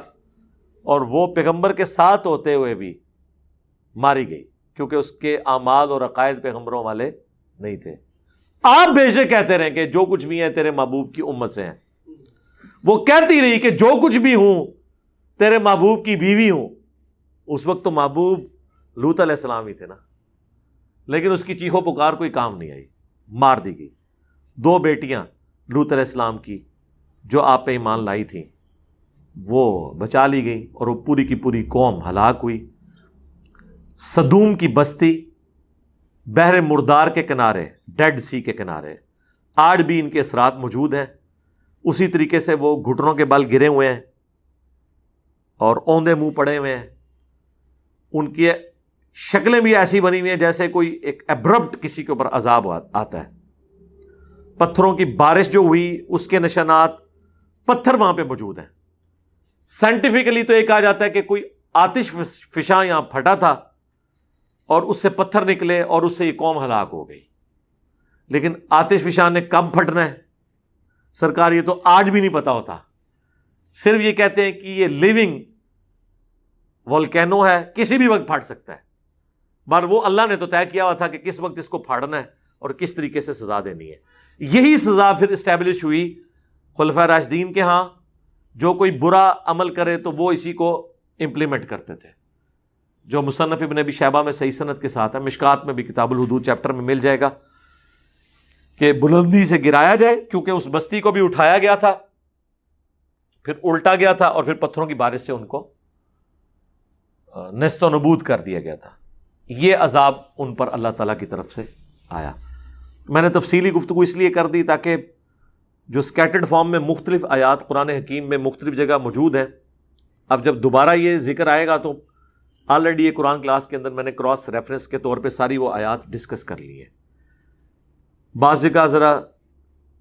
اور وہ پیغمبر کے ساتھ ہوتے ہوئے بھی ماری گئی، کیونکہ اس کے اعمال اور عقائد پیغمبروں والے نہیں تھے۔ آپ بے شک کہتے رہیں کہ جو کچھ بھی ہیں تیرے محبوب کی امت سے ہیں۔ وہ کہتی رہی کہ جو کچھ بھی ہوں تیرے محبوب کی بیوی ہوں۔ اس وقت تو محبوب لوط علیہ السلام ہی تھے نا، لیکن اس کی چیخو پکار کوئی کام نہیں آئی، مار دی گئی۔ 2 بیٹیاں لوط علیہ السلام کی جو آپ پہ ایمان لائی تھیں وہ بچا لی گئی، اور وہ پوری کی پوری قوم ہلاک ہوئی۔ سدوم کی بستی بحر مردار کے کنارے، ڈیڈ سی کے کنارے، آج بھی ان کے اثرات موجود ہیں۔ اسی طریقے سے وہ گھٹنوں کے بل گرے ہوئے ہیں اور اوندے منہ پڑے ہوئے ہیں۔ ان کی شکلیں بھی ایسی بنی ہوئی ہیں جیسے کوئی ایک ایبرپٹ کسی کے اوپر عذاب آتا ہے۔ پتھروں کی بارش جو ہوئی اس کے نشانات پتھر وہاں پہ موجود ہیں۔ سائنٹیفکلی تو یہ کہا جاتا ہے کہ کوئی آتش فشاں یہاں پھٹا تھا اور اس سے پتھر نکلے اور اس سے یہ قوم ہلاک ہو گئی۔ لیکن آتش فشاں نے کب پھٹنا ہے سرکار یہ تو آج بھی نہیں پتا ہوتا۔ صرف یہ کہتے ہیں کہ یہ لیونگ والکینو ہے، کسی بھی وقت پھٹ سکتا ہے، پر وہ اللہ نے تو طے کیا ہوا تھا کہ کس وقت اس کو پھاڑنا ہے اور کس طریقے سے سزا دینی ہے۔ یہی سزا پھر اسٹیبلش ہوئی خلفائے راشدین کے ہاں۔ جو کوئی برا عمل کرے تو وہ اسی کو امپلیمنٹ کرتے تھے، جو مصنف ابن ابی شیبہ میں صحیح سند کے ساتھ ہے، مشکات میں بھی کتاب الحدود چیپٹر میں مل جائے گا، کہ بلندی سے گرایا جائے، کیونکہ اس بستی کو بھی اٹھایا گیا تھا، پھر الٹا گیا تھا، اور پھر پتھروں کی بارش سے ان کو نیست و نبود کر دیا گیا تھا۔ یہ عذاب ان پر اللہ تعالیٰ کی طرف سے آیا۔ میں نے تفصیلی گفتگو اس لیے کر دی تاکہ جو سکیٹرڈ فارم میں مختلف آیات قرآن حکیم میں مختلف جگہ موجود ہیں، اب جب دوبارہ یہ ذکر آئے گا تو آلریڈی یہ قرآن کلاس کے اندر میں نے کراس ریفرنس کے طور پہ ساری وہ آیات ڈسکس کر لی ہیں۔ بعض جگہ ذرا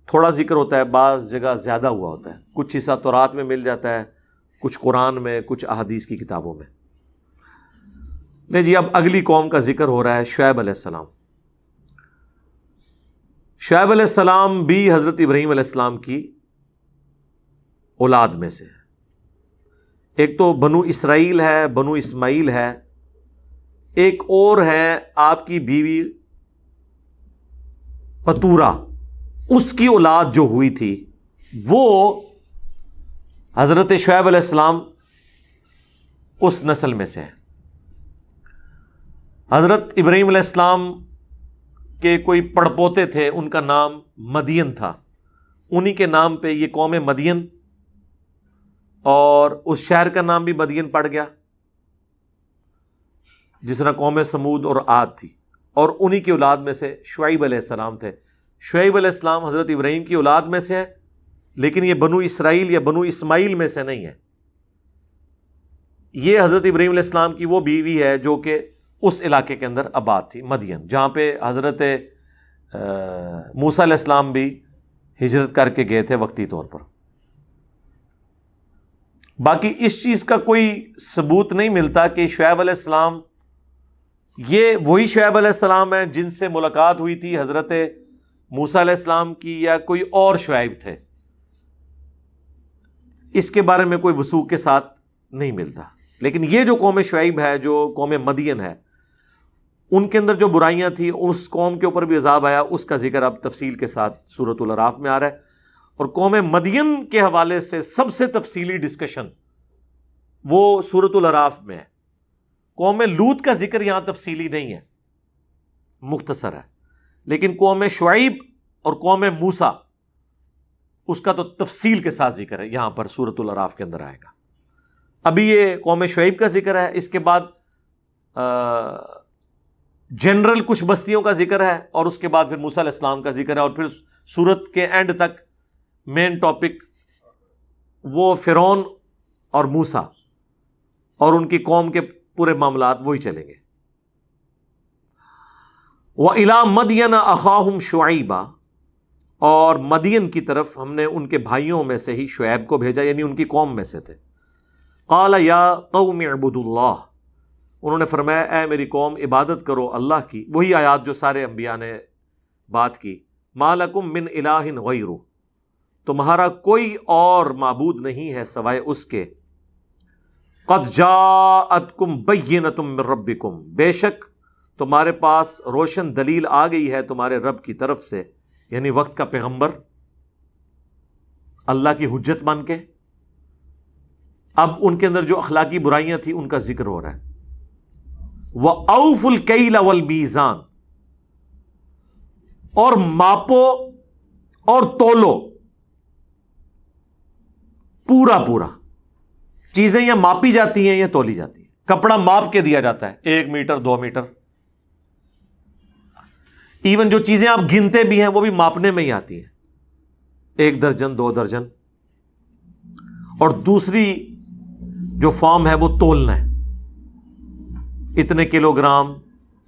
تھوڑا ذکر ہوتا ہے، بعض جگہ زیادہ ہوا ہوتا ہے، کچھ حصہ تورات میں مل جاتا ہے، کچھ قرآن میں، کچھ احادیث کی کتابوں میں۔ نہیں جی، اب اگلی قوم کا ذکر ہو رہا ہے، شعیب علیہ السلام۔ شعیب علیہ السلام بھی حضرت ابراہیم علیہ السلام کی اولاد میں سے ہے۔ ایک تو بنو اسرائیل ہے، بنو اسماعیل ہے، ایک اور ہے آپ کی بیوی قطورہ، اس کی اولاد جو ہوئی تھی وہ حضرت شعیب علیہ السلام اس نسل میں سے ہے۔ حضرت ابراہیم علیہ السلام کے کوئی پڑپوتے تھے، ان کا نام مدین تھا، انہی کے نام پہ یہ قوم مدین، اور اس شہر کا نام بھی مدین پڑ گیا جس طرح قوم سمود اور عاد تھی، اور انہی کی اولاد میں سے شعیب علیہ السلام تھے۔ شعیب علیہ السلام حضرت ابراہیم کی اولاد میں سے ہے، لیکن یہ بنو اسرائیل یا بنو اسماعیل میں سے نہیں ہے۔ یہ حضرت ابراہیم علیہ السلام کی وہ بیوی ہے جو کہ اس علاقے کے اندر آباد تھی، مدین، جہاں پہ حضرت موسیٰ علیہ السلام بھی ہجرت کر کے گئے تھے وقتی طور پر۔ باقی اس چیز کا کوئی ثبوت نہیں ملتا کہ شعیب علیہ السلام یہ وہی شعیب علیہ السلام ہیں جن سے ملاقات ہوئی تھی حضرت موسیٰ علیہ السلام کی، یا کوئی اور شعیب تھے۔ اس کے بارے میں کوئی وثوق کے ساتھ نہیں ملتا۔ لیکن یہ جو قوم شعیب ہے، جو قوم مدین ہے، ان کے اندر جو برائیاں تھیں اس قوم کے اوپر بھی عذاب آیا، اس کا ذکر اب تفصیل کے ساتھ سورۃ الاعراف میں آ رہا ہے. اور قوم مدین کے حوالے سے سب سے تفصیلی ڈسکشن وہ سورۃ الاعراف میں ہے. قوم لوط کا ذکر یہاں تفصیلی نہیں ہے، مختصر ہے، لیکن قوم شعیب اور قوم موسیٰ اس کا تو تفصیل کے ساتھ ذکر ہے یہاں پر سورۃ الاعراف کے اندر آئے گا. ابھی یہ قوم شعیب کا ذکر ہے، اس کے بعد جنرل کچھ بستیوں کا ذکر ہے، اور اس کے بعد پھر موسیٰ علیہ السلام کا ذکر ہے، اور پھر سورت کے اینڈ تک مین ٹاپک وہ فرعون اور موسیٰ اور ان کی قوم کے پورے معاملات وہی چلیں گے. وَإِلَىٰ مَدْيَنَ أَخَاهُمْ شُعَيْبًا، اور مدین کی طرف ہم نے ان کے بھائیوں میں سے ہی شعیب کو بھیجا، یعنی ان کی قوم میں سے تھے. قَالَ يَا قَوْمِ اعْبُدُوا اللَّهَ، انہوں نے فرمایا اے میری قوم عبادت کرو اللہ کی. وہی آیات جو سارے انبیاء نے بات کی. مَا لَكُم مِّنْ إِلَٰهٍ غَيْرُهُ، تمہارا کوئی اور معبود نہیں ہے سوائے اس کے. قَدْ جَاءَتْكُمْ بَيِّنَةٌ مِّن رَبِّكُمْ، بے شک تمہارے پاس روشن دلیل آ گئی ہے تمہارے رب کی طرف سے، یعنی وقت کا پیغمبر اللہ کی حجت بن کے. اب ان کے اندر جو اخلاقی برائیاں تھیں ان کا ذکر ہو رہا ہے. وَأَوْفُوا الْكَيْلَ وَالْمِيزَانَ، اور ماپو اور تولو، پورا پورا. چیزیں یا ماپی جاتی ہیں یا تولی جاتی ہیں. کپڑا ماپ کے دیا جاتا ہے 1 میٹر 2 میٹر. ایون جو چیزیں آپ گنتے بھی ہیں وہ بھی ماپنے میں ہی آتی ہیں، 1 درجن 2 درجن. اور دوسری جو فارم ہے وہ تولنا ہے، اتنے کلو گرام.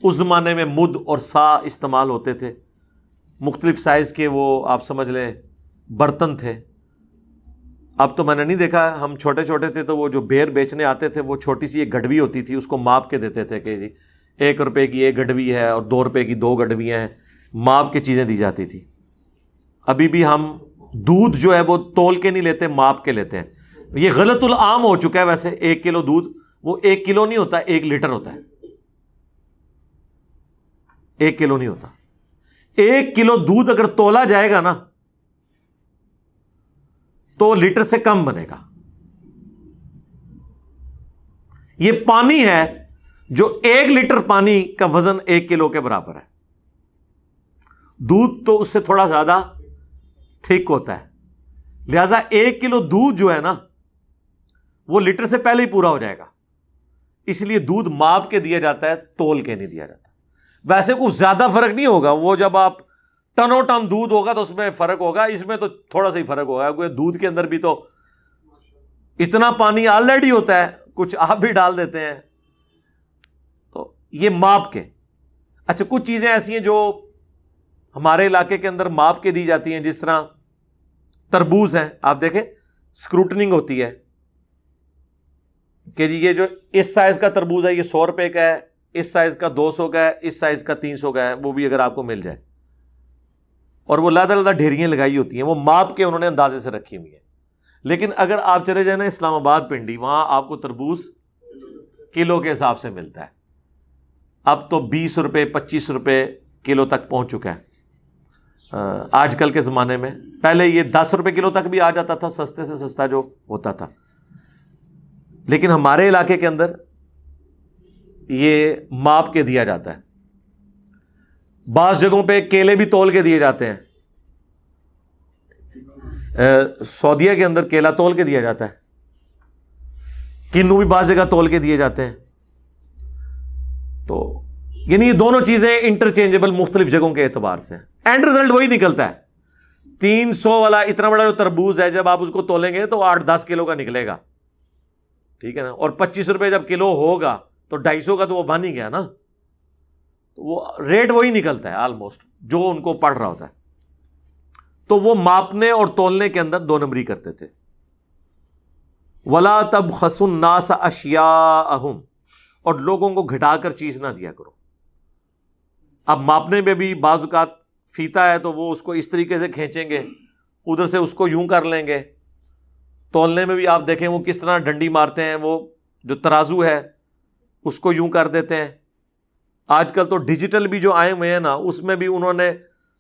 اس زمانے میں مد اور سا استعمال ہوتے تھے، مختلف سائز کے وہ آپ سمجھ لیں برتن تھے. اب تو میں نے نہیں دیکھا، ہم چھوٹے چھوٹے تھے تو وہ جو بیر بیچنے آتے تھے وہ چھوٹی سی ایک گڈوی ہوتی تھی، اس کو ماپ کے دیتے تھے کہ جی 1 روپے کی 1 گڈوی ہے اور 2 روپے کی 2 گڈویاں ہیں، ماپ کے چیزیں دی جاتی تھی. ابھی بھی ہم دودھ جو ہے وہ تول کے نہیں لیتے، ماپ کے لیتے ہیں. یہ غلط العام ہو چکا ہے. ویسے 1 کلو دودھ وہ 1 کلو نہیں ہوتا، 1 لیٹر ہوتا ہے. 1 کلو نہیں ہوتا. 1 کلو دودھ اگر تولا جائے گا نا تو لیٹر سے کم بنے گا. یہ پانی ہے جو 1 لیٹر پانی کا وزن 1 کلو کے برابر ہے. دودھ تو اس سے تھوڑا زیادہ تھک ہوتا ہے، لہذا 1 کلو دودھ جو ہے نا وہ لیٹر سے پہلے ہی پورا ہو جائے گا. اس لیے دودھ ماپ کے دیا جاتا ہے، تول کے نہیں دیا جاتا. ویسے کوئی زیادہ فرق نہیں ہوگا، وہ جب آپ ٹنوں ٹن دودھ ہوگا تو اس میں فرق ہوگا، اس میں تو تھوڑا سا ہی فرق ہوگا، کیونکہ دودھ کے اندر بھی تو اتنا پانی آلریڈی ہوتا ہے، کچھ آپ بھی ڈال دیتے ہیں. تو یہ ماپ کے. اچھا کچھ چیزیں ایسی ہیں جو ہمارے علاقے کے اندر ماپ کے دی جاتی ہیں، جس طرح تربوز ہیں. آپ دیکھیں اسکروٹننگ ہوتی ہے کہ جی یہ جو اس سائز کا تربوز ہے یہ 100 روپے کا ہے، اس سائز کا 200 کا ہے، اس سائز کا 300 کا ہے. وہ بھی اگر آپ کو مل جائے، اور وہ لادہ لادہ ڈھیریاں لگائی ہوتی ہیں، وہ ماپ کے انہوں نے اندازے سے رکھی ہوئی ہیں. لیکن اگر آپ چلے جائیں نا اسلام آباد پنڈی، وہاں آپ کو تربوز کلو کے حساب سے ملتا ہے. اب تو 20 روپے 25 روپے کلو تک پہنچ چکا ہے آج کل کے زمانے میں. پہلے یہ 10 روپے کلو تک بھی آ جاتا تھا، سستے سے سستا جو ہوتا تھا. لیکن ہمارے علاقے کے اندر یہ ماپ کے دیا جاتا ہے. بعض جگہوں پہ کیلے بھی تول کے دیے جاتے ہیں. سعودیہ کے اندر کیلا تول کے دیا جاتا ہے، کنو بھی بعض جگہ تول کے دیے جاتے ہیں. تو یعنی یہ دونوں چیزیں انٹرچینجبل مختلف جگہوں کے اعتبار سے. اینڈ رزلٹ وہی نکلتا ہے. 300 والا اتنا بڑا جو تربوز ہے جب آپ اس کو تولیں گے تو 8-10 کلو کا نکلے گا، ٹھیک ہے نا. اور 25 روپے جب کلو ہوگا تو 250 کا تو وہ بن ہی گیا نا. وہ ریٹ وہی نکلتا ہے آلموسٹ جو ان کو پڑ رہا ہوتا ہے. تو وہ ماپنے اور تولنے کے اندر 2 نمبری کرتے تھے. وَلَا تَبْخَسُوا النَّاسَ أَشْيَاءَهُمْ، اور لوگوں کو گھٹا کر چیز نہ دیا کرو. اب ماپنے میں بھی بعض اوقات فیتا ہے تو وہ اس کو اس طریقے سے کھینچیں گے، ادھر سے اس کو یوں کر لیں گے. تولنے میں بھی آپ دیکھیں وہ کس طرح ڈنڈی مارتے ہیں، وہ جو ترازو ہے اس کو یوں کر دیتے ہیں. آج کل تو ڈیجیٹل بھی جو آئے ہوئے ہیں نا، اس میں بھی انہوں نے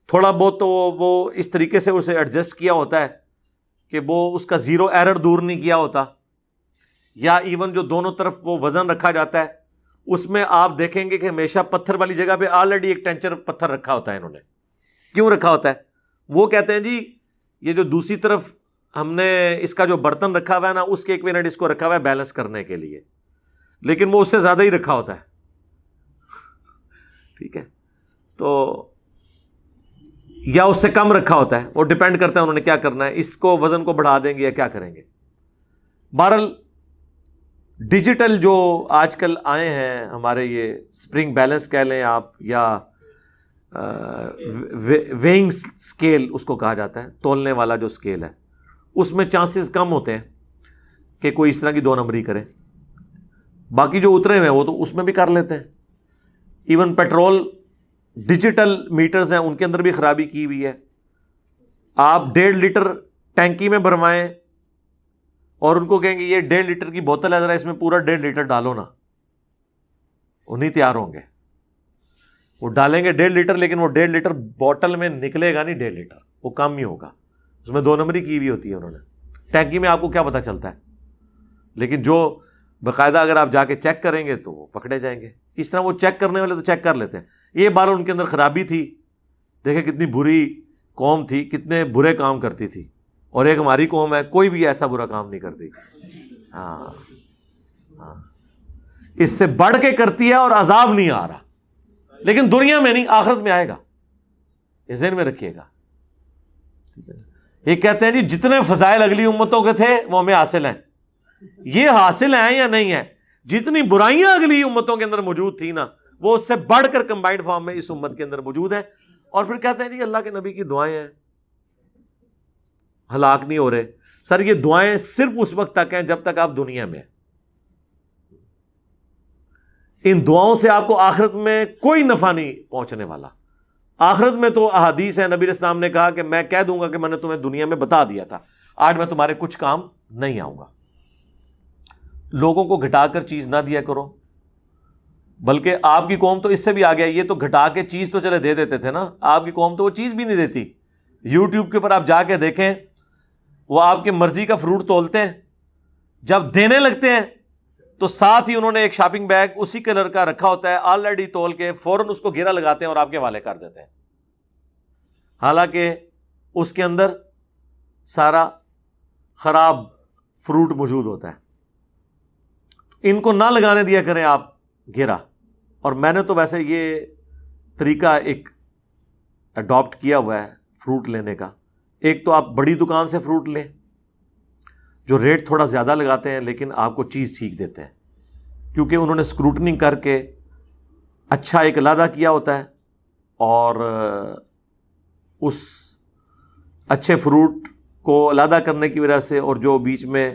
تھوڑا بہت تو وہ اس طریقے سے اسے ایڈجسٹ کیا ہوتا ہے کہ وہ اس کا زیرو ایرر دور نہیں کیا ہوتا، یا ایون جو دونوں طرف وہ وزن رکھا جاتا ہے اس میں آپ دیکھیں گے کہ ہمیشہ پتھر والی جگہ پہ آلریڈی ایک ٹینچر پتھر رکھا ہوتا ہے. انہوں نے کیوں رکھا ہوتا ہے؟ وہ کہتے ہیں جی یہ جو دوسری طرف ہم نے اس کا جو برتن رکھا ہوا ہے نا، اس کے ایکویلنٹ اس کو رکھا ہوا ہے بیلنس کرنے کے لیے، لیکن وہ اس سے زیادہ ہی رکھا ہوتا ہے. ٹھیک ہے، تو یا اس سے کم رکھا ہوتا ہے، وہ ڈیپینڈ کرتا ہے انہوں نے کیا کرنا ہے، اس کو وزن کو بڑھا دیں گے یا کیا کریں گے. بہرحال ڈیجیٹل جو آج کل آئے ہیں ہمارے، یہ سپرنگ بیلنس کہہ لیں آپ، یا ویئنگ سکیل اس کو کہا جاتا ہے، تولنے والا جو سکیل ہے، اس میں چانسز کم ہوتے ہیں کہ کوئی اس طرح کی 2 نمبری کرے. باقی جو اترے ہوئے ہیں وہ تو اس میں بھی کر لیتے ہیں. ایون پیٹرول ڈیجیٹل میٹرز ہیں، ان کے اندر بھی خرابی کی ہوئی ہے. آپ 1.5 لیٹر ٹینکی میں بھروائیں اور ان کو کہیں گے یہ 1.5 لیٹر کی بوتل ہے، ذرا اس میں پورا 1.5 لیٹر ڈالو نا، وہ نہیں تیار ہوں گے. وہ ڈالیں گے 1.5 لیٹر، لیکن وہ 1.5 لیٹر بوٹل میں نکلے گا نہیں 1.5 لیٹر، وہ کم ہی ہوگا. اس میں 2 نمبری کی ہوئی ہوتی ہے انہوں نے. ٹینکی میں آپ کو کیا پتہ چلتا ہے، لیکن جو باقاعدہ اگر آپ جا کے چیک کریں گے تو وہ پکڑے جائیں گے. اس طرح وہ چیک کرنے والے تو چیک کر لیتے ہیں. یہ بار ان کے اندر خرابی تھی، دیکھیں کتنی بری قوم تھی، کتنے برے کام کرتی تھی. اور ایک ہماری قوم ہے، کوئی بھی ایسا برا کام نہیں کرتی. ہاں ہاں، اس سے بڑھ کے کرتی ہے اور عذاب نہیں آ رہا، لیکن دنیا میں نہیں، آخرت میں آئے گا. یہ ذہن میں رکھیے گا. یہ کہتے ہیں جی جتنے فضائل اگلی امتوں کے تھے وہ ہمیں حاصل ہیں. یہ حاصل ہیں یا نہیں ہیں؟ جتنی برائیاں اگلی امتوں کے اندر موجود تھی نا، وہ اس سے بڑھ کر کمبائنڈ فارم میں اس امت کے اندر موجود ہیں. اور پھر کہتے ہیں جی اللہ کے نبی کی دعائیں ہیں، ہلاک نہیں ہو رہے. سر یہ دعائیں صرف اس وقت تک ہیں جب تک آپ دنیا میں ہیں. ان دعاؤں سے آپ کو آخرت میں کوئی نفع نہیں پہنچنے والا. آخرت میں تو احادیث ہے، نبی علیہ السلام نے کہا کہ میں کہہ دوں گا کہ میں نے تمہیں دنیا میں بتا دیا تھا، آج میں تمہارے کچھ کام نہیں آؤں گا. لوگوں کو گھٹا کر چیز نہ دیا کرو، بلکہ آپ کی قوم تو اس سے بھی آگیا. یہ تو گھٹا کے چیز تو چلے دے دیتے تھے نا، آپ کی قوم تو وہ چیز بھی نہیں دیتی. یوٹیوب کے اوپر آپ جا کے دیکھیں، وہ آپ کی مرضی کا فروٹ تولتے ہیں، جب دینے لگتے ہیں تو ساتھ ہی انہوں نے ایک شاپنگ بیگ اسی کلر کا رکھا ہوتا ہے آلریڈی تول کے، فوراً اس کو گھیرا لگاتے ہیں اور آپ کے حوالے کر دیتے ہیں، حالانکہ اس کے اندر سارا خراب فروٹ موجود ہوتا ہے. ان کو نہ لگانے دیا کریں آپ گھیرا. اور میں نے تو ویسے یہ طریقہ ایک اڈاپٹ کیا ہوا ہے فروٹ لینے کا. ایک تو آپ بڑی دکان سے فروٹ لیں جو ریٹ تھوڑا زیادہ لگاتے ہیں لیکن آپ کو چیز ٹھیک دیتے ہیں، کیونکہ انہوں نے اسکروٹنگ کر کے اچھا ایک علیحدہ کیا ہوتا ہے، اور اس اچھے فروٹ کو علیحدہ کرنے کی وجہ سے اور جو بیچ میں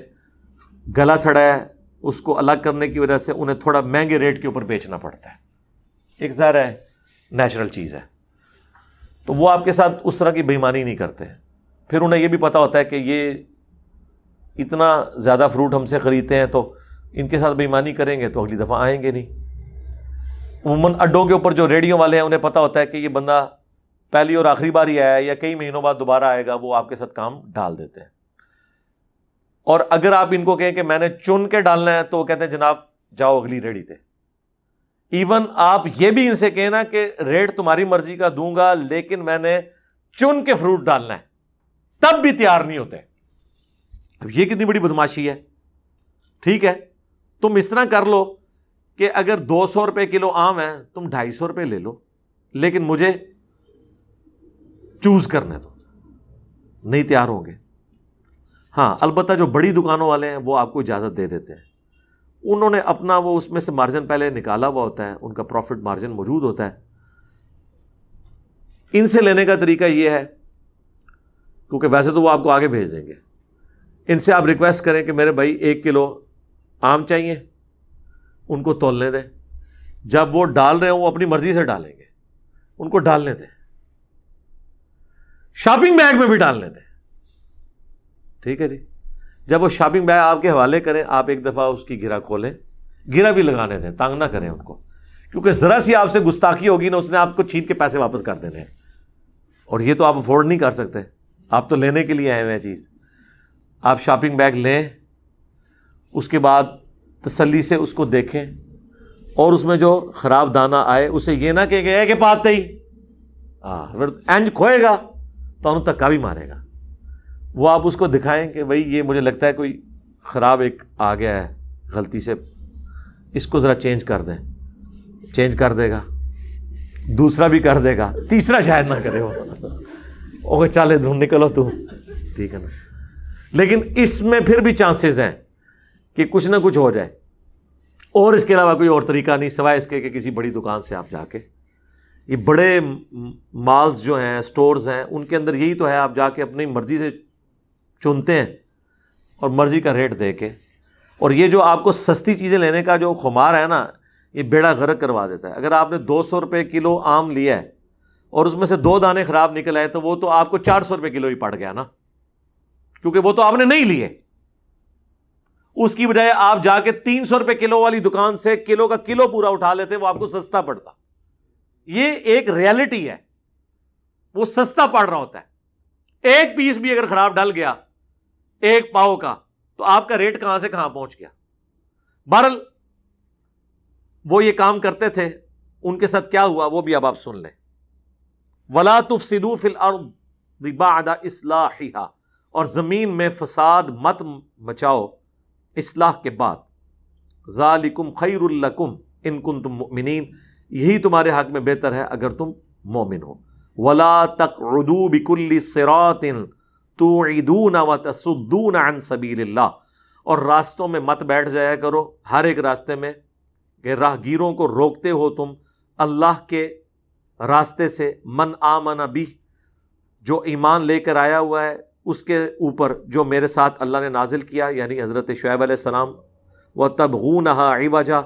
گلا سڑا ہے اس کو الگ کرنے کی وجہ سے انہیں تھوڑا مہنگے ریٹ کے اوپر بیچنا پڑتا ہے. ایک ظاہر ہے نیچرل چیز ہے، تو وہ آپ کے ساتھ اس طرح کی بے ایمانی نہیں کرتے. پھر انہیں یہ بھی پتہ ہوتا ہے کہ یہ اتنا زیادہ فروٹ ہم سے خریدتے ہیں تو ان کے ساتھ بے ایمانی کریں گے تو اگلی دفعہ آئیں گے نہیں. عموماً اڈوں کے اوپر جو ریڈیو والے ہیں انہیں پتہ ہوتا ہے کہ یہ بندہ پہلی اور آخری بار ہی آیا ہے یا کئی مہینوں بعد دوبارہ آئے گا، وہ آپ کے ساتھ کام ڈال دیتے ہیں. اور اگر آپ ان کو کہیں کہ میں نے چن کے ڈالنا ہے تو وہ کہتے ہیں جناب جاؤ اگلی ریڈی تے. ایون آپ یہ بھی ان سے کہنا کہ ریٹ تمہاری مرضی کا دوں گا لیکن میں نے چن کے فروٹ ڈالنا ہے، تب بھی تیار نہیں ہوتے. اب یہ کتنی بڑی بدماشی ہے. ٹھیک ہے، تم اس طرح کر لو کہ اگر 200 روپے کلو آم ہے تم 250 روپے لے لو، لیکن مجھے چوز کرنے دو. نہیں تیار ہوں گے. ہاں البتہ جو بڑی دکانوں والے ہیں وہ آپ کو اجازت دے دیتے ہیں، انہوں نے اپنا وہ اس میں سے مارجن پہلے نکالا ہوا ہوتا ہے، ان کا پروفٹ مارجن موجود ہوتا ہے. ان سے لینے کا طریقہ یہ ہے، کیونکہ ویسے تو وہ آپ کو آگے بھیج دیں گے. ان سے آپ ریکویسٹ کریں کہ میرے بھائی 1 کلو آم چاہیے، ان کو تولنے دیں. جب وہ ڈال رہے ہوں وہ اپنی مرضی سے ڈالیں گے، ان کو ڈالنے دیں، شاپنگ بیگ میں بھی ڈالنے دیں. ٹھیک ہے جی. جب وہ شاپنگ بیگ آپ کے حوالے کریں، آپ ایک دفعہ اس کی گرہ کھولیں، گرہ بھی لگانے دیں، تانگ نہ کریں ان کو، کیونکہ ذرا سی آپ سے گستاخی ہوگی نا، اس نے آپ کو چھین کے پیسے واپس کر دینے ہیں، اور یہ تو آپ افورڈ نہیں کر سکتے، آپ تو لینے کے لیے آئے ہوئے ہیں چیز۔ آپ شاپنگ بیگ لیں، اس کے بعد تسلی سے اس کو دیکھیں، اور اس میں جو خراب دانہ آئے اسے یہ نہ کہ پاتے ہی پھر اینج کھوئے گا تو انہوں تک کا بھی مارے گا۔ وہ آپ اس کو دکھائیں کہ بھائی یہ مجھے لگتا ہے کوئی خراب ایک آ گیا ہے غلطی سے، اس کو ذرا چینج کر دیں، چینج کر دے گا، دوسرا بھی کر دے گا، تیسرا شاید نہ کرے وہ چالے دھون نکلو تو، ٹھیک ہے نا۔ لیکن اس میں پھر بھی چانسز ہیں کہ کچھ نہ کچھ ہو جائے، اور اس کے علاوہ کوئی اور طریقہ نہیں سوائے اس کے کہ کسی بڑی دکان سے آپ جا کے، یہ بڑے مالز جو ہیں، سٹورز ہیں، ان کے اندر یہی تو ہے، آپ جا کے اپنی مرضی سے چنتے ہیں اور مرضی کا ریٹ دے کے، اور یہ جو آپ کو سستی چیزیں لینے کا جو خمار ہے نا، یہ بیڑا غرق کروا دیتا ہے۔ اگر آپ نے 200 روپے کلو آم لیا ہے اور اس میں سے 2 دانے خراب نکل آئے تو وہ تو آپ کو 400 روپے کلو ہی پڑ گیا نا، کیونکہ وہ تو آپ نے نہیں لیے۔ اس کی بجائے آپ جا کے 300 روپے کلو والی دکان سے کلو کا کلو پورا اٹھا لیتے، وہ آپ کو سستا پڑتا۔ یہ ایک ریالٹی ہے، وہ سستا پڑ رہا ہوتا ہے۔ ایک پیس بھی اگر خراب ڈل گیا ایک پاؤ کا تو آپ کا ریٹ کہاں سے کہاں پہنچ گیا۔ بہرحال وہ یہ کام کرتے تھے، ان کے ساتھ کیا ہوا وہ بھی اب آپ سن لیں۔ وَلَا تُفْسِدُوا فِي الْأَرْضِ بَعْدَ إِصْلَاحِهَا، اور زمین میں فساد مت مچاؤ اصلاح کے بعد۔ ذَلِكُمْ خَيْرٌ لَكُمْ إِن كُنتُم مُؤْمِنِينَ، یہی تمہارے حق میں بہتر ہے اگر تم مومن ہو۔ وَلَا تَقْعُدُوا بِكُلِّ صِرَاطٍ تُوعِدُونَ وَتَصُدُّونَ عَن سَبِيلِ اللَّهِ، اور راستوں میں مت بیٹھ جایا کرو، ہر ایک راستے میں کہ راہگیروں کو روکتے ہو تم اللہ کے راستے سے۔ من آمن بھی، جو ایمان لے کر آیا ہوا ہے اس کے اوپر جو میرے ساتھ اللہ نے نازل کیا، یعنی حضرت شعیب علیہ السلام۔ وَتَبْغُونَهَا عِوَجًا،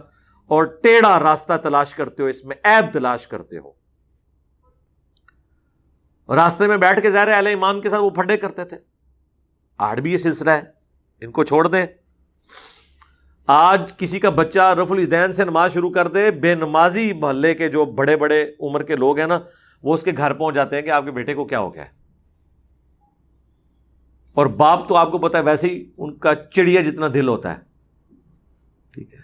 اور ٹیڑھا راستہ تلاش کرتے ہو، اس میں عیب تلاش کرتے ہو۔ راستے میں بیٹھ کے ظاہر اہل ایمان کے ساتھ وہ پھڈے کرتے تھے، آج بھی یہ سلسلہ ہے، ان کو چھوڑ دیں۔ آج کسی کا بچہ رفع الیدین سے نماز شروع کر دے، بے نمازی محلے کے جو بڑے بڑے عمر کے لوگ ہیں نا، وہ اس کے گھر پہنچ جاتے ہیں کہ آپ کے بیٹے کو کیا ہو گیا ہے، اور باپ تو آپ کو پتا ہے ویسے ہی ان کا چڑیا جتنا دل ہوتا ہے، ٹھیک ہے۔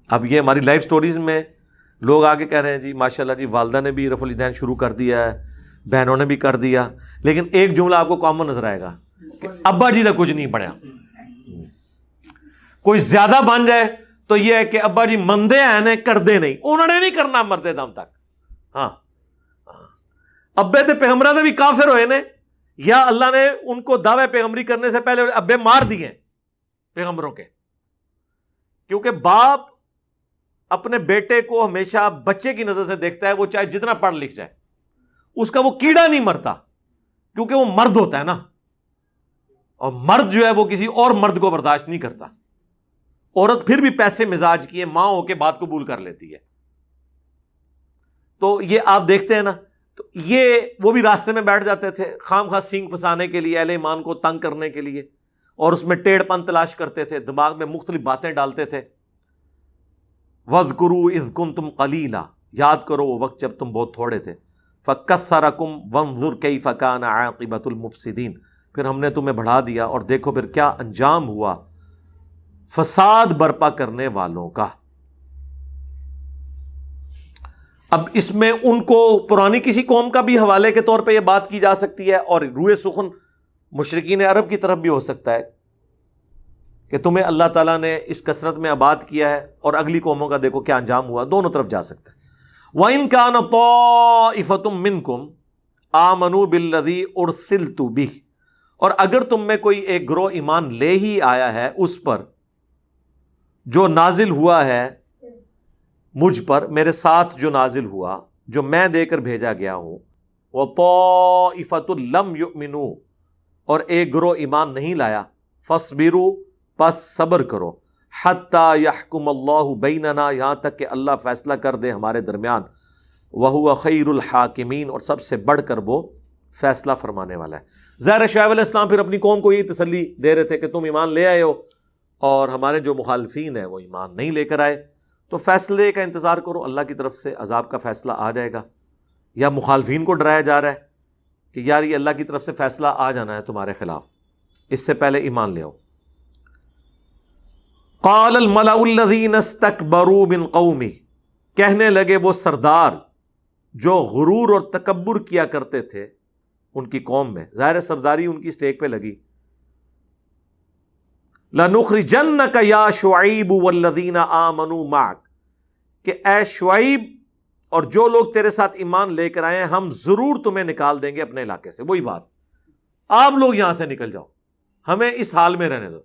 اب یہ ہماری لائف سٹوریز میں لوگ آگے کہہ رہے ہیں جی ماشاءاللہ جی والدہ نے بھی رفع الیدین شروع کر دیا ہے، بہنوں نے بھی کر دیا، لیکن ایک جملہ آپ کو کامن نظر آئے گا کہ ابا جی کا کچھ نہیں بنیا۔ کوئی زیادہ بن جائے تو یہ ہے کہ ابا جی مندے ہیں کر دے نہیں، انہوں نے نہیں کرنا مرتے دم تک۔ ہاں ابے تے پیغمبراں دے بھی کافر ہوئے نے، یا اللہ نے ان کو دعوے پیغمبری کرنے سے پہلے ابے مار دیے پیغمبروں کے، کیونکہ باپ اپنے بیٹے کو ہمیشہ بچے کی نظر سے دیکھتا ہے، وہ چاہے جتنا پڑھ لکھ جائے اس کا وہ کیڑا نہیں مرتا، کیونکہ وہ مرد ہوتا ہے نا، اور مرد جو ہے وہ کسی اور مرد کو برداشت نہیں کرتا۔ عورت پھر بھی پیسے مزاج کی ہے، ماں ہو کے بات قبول کر لیتی ہے۔ تو یہ آپ دیکھتے ہیں نا، تو یہ وہ بھی راستے میں بیٹھ جاتے تھے خام خواہ سینگ پھنسانے کے لیے، اہل ایمان کو تنگ کرنے کے لیے، اور اس میں ٹیڑھ پن تلاش کرتے تھے، دماغ میں مختلف باتیں ڈالتے تھے۔ وَاذْكُرُوا إِذْ كُنْتُمْ قَلِيلًا، یاد کرو وہ وقت جب تم بہت تھوڑے تھے۔ فَكَثَّرَكُمْ وَانظُرْ كَيْفَ كَانَ عَاقِبَةُ الْمُفْسِدِينَ، پھر ہم نے تمہیں بڑھا دیا اور دیکھو پھر کیا انجام ہوا فساد برپا کرنے والوں کا۔ اب اس میں ان کو پرانی کسی قوم کا بھی حوالے کے طور پہ یہ بات کی جا سکتی ہے، اور روئے سخن مشرکین عرب کی طرف بھی ہو سکتا ہے کہ تمہیں اللہ تعالیٰ نے اس کثرت میں آباد کیا ہے اور اگلی قوموں کا دیکھو کیا انجام ہوا، دونوں طرف جا سکتا ہے۔ وَإِن كَانَ طَائِفَةٌ مِّنكُمْ آمَنُوا بِالَّذِي أُرْسِلْتُ بِهِ، اور اگر تم میں کوئی ایک گروہ ایمان لے ہی آیا ہے اس پر جو نازل ہوا ہے مجھ پر، میرے ساتھ جو نازل ہوا، جو میں دے کر بھیجا گیا ہوں، وَطَائِفَةٌ لَمْ يُؤْمِنُوا، اور ایک گروہ ایمان نہیں لایا، فَاصْبِرُوا، پس صبر کرو، حَتَّى يَحْكُمَ اللَّهُ بَيْنَنَا، یہاں تک کہ اللہ فیصلہ کر دے ہمارے درمیان، وَهُوَ خَيْرُ الْحَاكِمِينَ، اور سب سے بڑھ کر وہ فیصلہ فرمانے والا ہے۔ ظاہر شعیب علیہ السلام پھر اپنی قوم کو یہ تسلی دے رہے تھے کہ تم ایمان لے آئے ہو اور ہمارے جو مخالفین ہیں وہ ایمان نہیں لے کر آئے، تو فیصلے کا انتظار کرو، اللہ کی طرف سے عذاب کا فیصلہ آ جائے گا، یا مخالفین کو ڈرایا جا رہا ہے کہ یار یہ اللہ کی طرف سے فیصلہ آ جانا ہے تمہارے خلاف، اس سے پہلے ایمان لے آؤ۔ قال الملأ الذین استکبروا من قومہ، کہنے لگے وہ سردار جو غرور اور تکبر کیا کرتے تھے ان کی قوم میں، ظاہر سرداری ان کی سٹیک پہ لگی، لَنُخْرِجَنَّكَ يَا شُعَيْبُ وَالَّذِينَ آمَنُوا مَعَكَ، کہ اے شعیب اور جو لوگ تیرے ساتھ ایمان لے کر آئے ہیں ہم ضرور تمہیں نکال دیں گے اپنے علاقے سے۔ وہی بات، آپ لوگ یہاں سے نکل جاؤ، ہمیں اس حال میں رہنے دو۔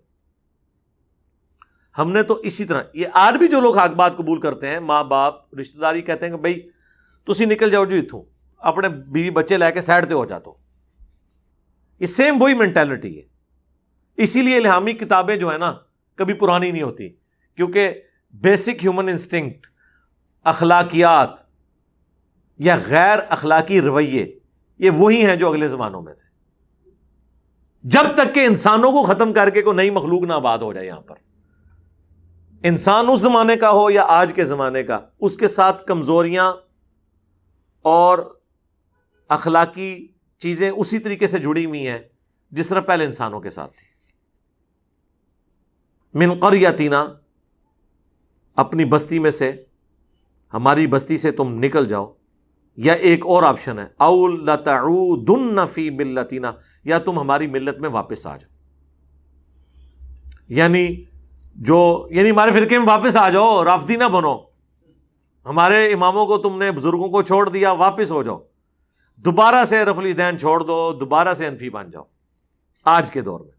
ہم نے تو اسی طرح، یہ آج بھی جو لوگ حق بات قبول کرتے ہیں، ماں باپ رشتہ داری کہتے ہیں کہ بھائی تسی نکل جاؤ جو اتھوں، اپنے بیوی بچے لے کے سائڈ تے ہو جاتا، یہ سیم وہی مینٹالٹی ہے۔ اسی لیے الہامی کتابیں جو ہے نا کبھی پرانی نہیں ہوتی، کیونکہ بیسک ہیومن انسٹنکٹ، اخلاقیات یا غیر اخلاقی رویے، یہ وہی ہیں جو اگلے زمانوں میں تھے، جب تک کہ انسانوں کو ختم کر کے کوئی نئی مخلوق نہ آباد ہو جائے۔ یہاں پر انسان اس زمانے کا ہو یا آج کے زمانے کا، اس کے ساتھ کمزوریاں اور اخلاقی چیزیں اسی طریقے سے جڑی ہوئی ہیں جس طرح پہلے انسانوں کے ساتھ تھی۔ من قریتنا، اپنی بستی میں سے، ہماری بستی سے تم نکل جاؤ، یا ایک اور آپشن ہے او لتعودن فی ملتنا، یا تم ہماری ملت میں واپس آ جاؤ، یعنی ہمارے فرقے میں واپس آ جاؤ، رافضی نہ بنو، ہمارے اماموں کو تم نے بزرگوں کو چھوڑ دیا، واپس ہو جاؤ، دوبارہ سے رفع الیدین چھوڑ دو، دوبارہ سے حنفی بن جاؤ آج کے دور میں۔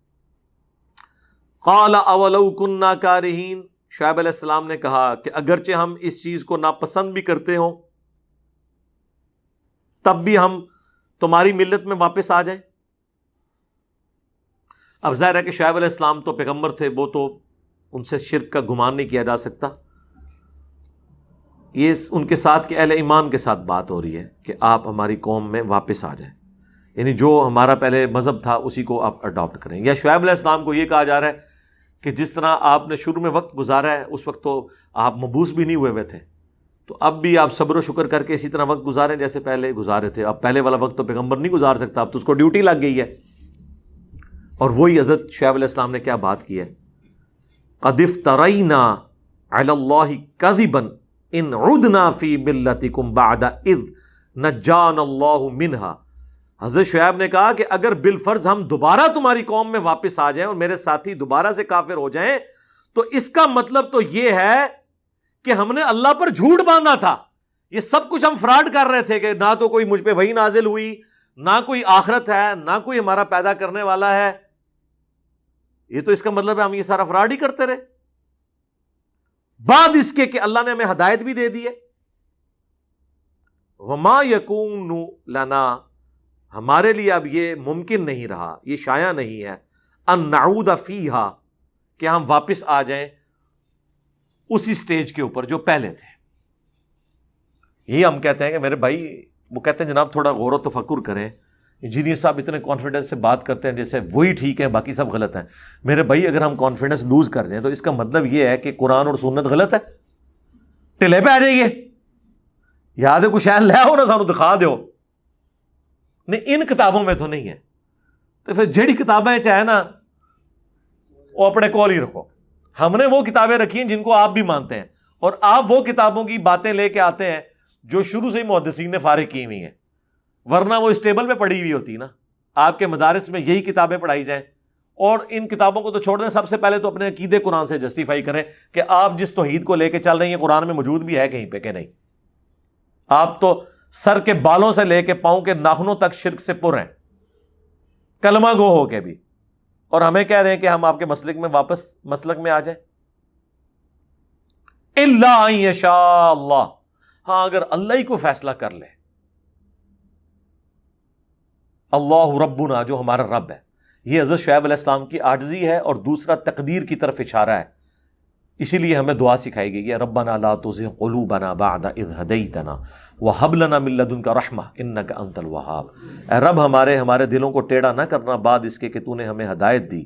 قال اولو کننا کارہین، شعیب علیہ السلام نے کہا کہ اگرچہ ہم اس چیز کو ناپسند بھی کرتے ہوں تب بھی ہم تمہاری ملت میں واپس آ جائیں۔ اب ظاہر ہے کہ شعیب علیہ السلام تو پیغمبر تھے، وہ تو ان سے شرک کا گمان نہیں کیا جا سکتا، یہ ان کے ساتھ کہ اہل ایمان کے ساتھ بات ہو رہی ہے کہ آپ ہماری قوم میں واپس آ جائیں، یعنی جو ہمارا پہلے مذہب تھا اسی کو آپ اڈاپٹ کریں۔ یا شعیب علیہ السلام کو یہ کہا جا رہا ہے کہ جس طرح آپ نے شروع میں وقت گزارا ہے، اس وقت تو آپ مبعوث بھی نہیں ہوئے تھے، تو اب بھی آپ صبر و شکر کر کے اسی طرح وقت گزاریں جیسے پہلے گزارے تھے۔ اب پہلے والا وقت تو پیغمبر نہیں گزار سکتا، اب تو اس کو ڈیوٹی لگ گئی ہے۔ اور وہی حضرت شعیب علیہ السلام نے کیا بات کی ہے، قد افترینا علی اللہ کذبا ان عدنا فی ملتکم بعد اذ نجانا اللہ منہا۔ حضرت شعیب نے کہا کہ اگر بالفرض ہم دوبارہ تمہاری قوم میں واپس آ جائیں اور میرے ساتھی دوبارہ سے کافر ہو جائیں تو اس کا مطلب تو یہ ہے کہ ہم نے اللہ پر جھوٹ باندھا تھا، یہ سب کچھ ہم فراڈ کر رہے تھے کہ نہ تو کوئی مجھ پہ وحی نازل ہوئی، نہ کوئی آخرت ہے، نہ کوئی ہمارا پیدا کرنے والا ہے، یہ تو اس کا مطلب ہے ہم یہ سارا فراڈ ہی کرتے رہے، بعد اس کے کہ اللہ نے ہمیں ہدایت بھی دے دی ہے۔ وما یکون لنا، ہمارے لیے اب یہ ممکن نہیں رہا، یہ شایع نہیں ہے، ان نعود فیہا، کہ ہم واپس آ جائیں اسی سٹیج کے اوپر جو پہلے تھے۔ یہی ہم کہتے ہیں کہ میرے بھائی، وہ کہتے ہیں جناب تھوڑا غور و تفکر کریں، انجینئر صاحب اتنے کانفیڈنس سے بات کرتے ہیں جیسے وہی ٹھیک ہے باقی سب غلط ہیں۔ میرے بھائی اگر ہم کانفیڈنس لوز کر جائیں تو اس کا مطلب یہ ہے کہ قرآن اور سنت غلط ہے، ٹلے پہ آ جائیے، یاد ہے کچھ شاید لے آؤ نا سانو دکھا دیو، نہیں ان کتابوں میں تو نہیں ہے، تو پھر جڑی کتابیں چاہے نا وہ اپنے کول ہی رکھو۔ ہم نے وہ کتابیں رکھی ہیں جن کو آپ بھی مانتے ہیں، اور آپ وہ کتابوں کی باتیں لے کے آتے ہیں جو شروع سے ہی محدثین نے فارغ کی ہوئی ہیں، ورنہ وہ اس ٹیبل پہ پڑھی ہوئی ہوتی نا، آپ کے مدارس میں یہی کتابیں پڑھائی جائیں۔ اور ان کتابوں کو تو چھوڑ دیں، سب سے پہلے تو اپنے عقیدے قرآن سے جسٹیفائی کریں کہ آپ جس توحید کو لے کے چل رہے ہیں یہ قرآن میں موجود بھی ہے کہیں پہ کہ نہیں۔ آپ تو سر کے بالوں سے لے کے پاؤں کے ناخنوں تک شرک سے پر ہیں، کلمہ گو ہو کے بھی، اور ہمیں کہہ رہے ہیں کہ ہم آپ کے مسلک میں واپس مسلک میں آ جائیں۔ الا ان یشاء اللہ، ہاں اگر اللہ ہی کو فیصلہ کر لے، اللہ ربنا، جو ہمارا رب ہے۔ یہ حضرت شعیب علیہ السلام کی عاجزی ہے، اور دوسرا تقدیر کی طرف اشارہ ہے، اسی لیے ہمیں دعا سکھائی گئی ہے، ربنا لا تزغ قلوبنا بعد اذ ہدیتنا وہب لنا من لدنک رحمہ انک انت الوہاب۔ اے رب ہمارے دلوں کو ٹیڑھا نہ کرنا بعد اس کے کہ تو نے ہمیں ہدایت دی،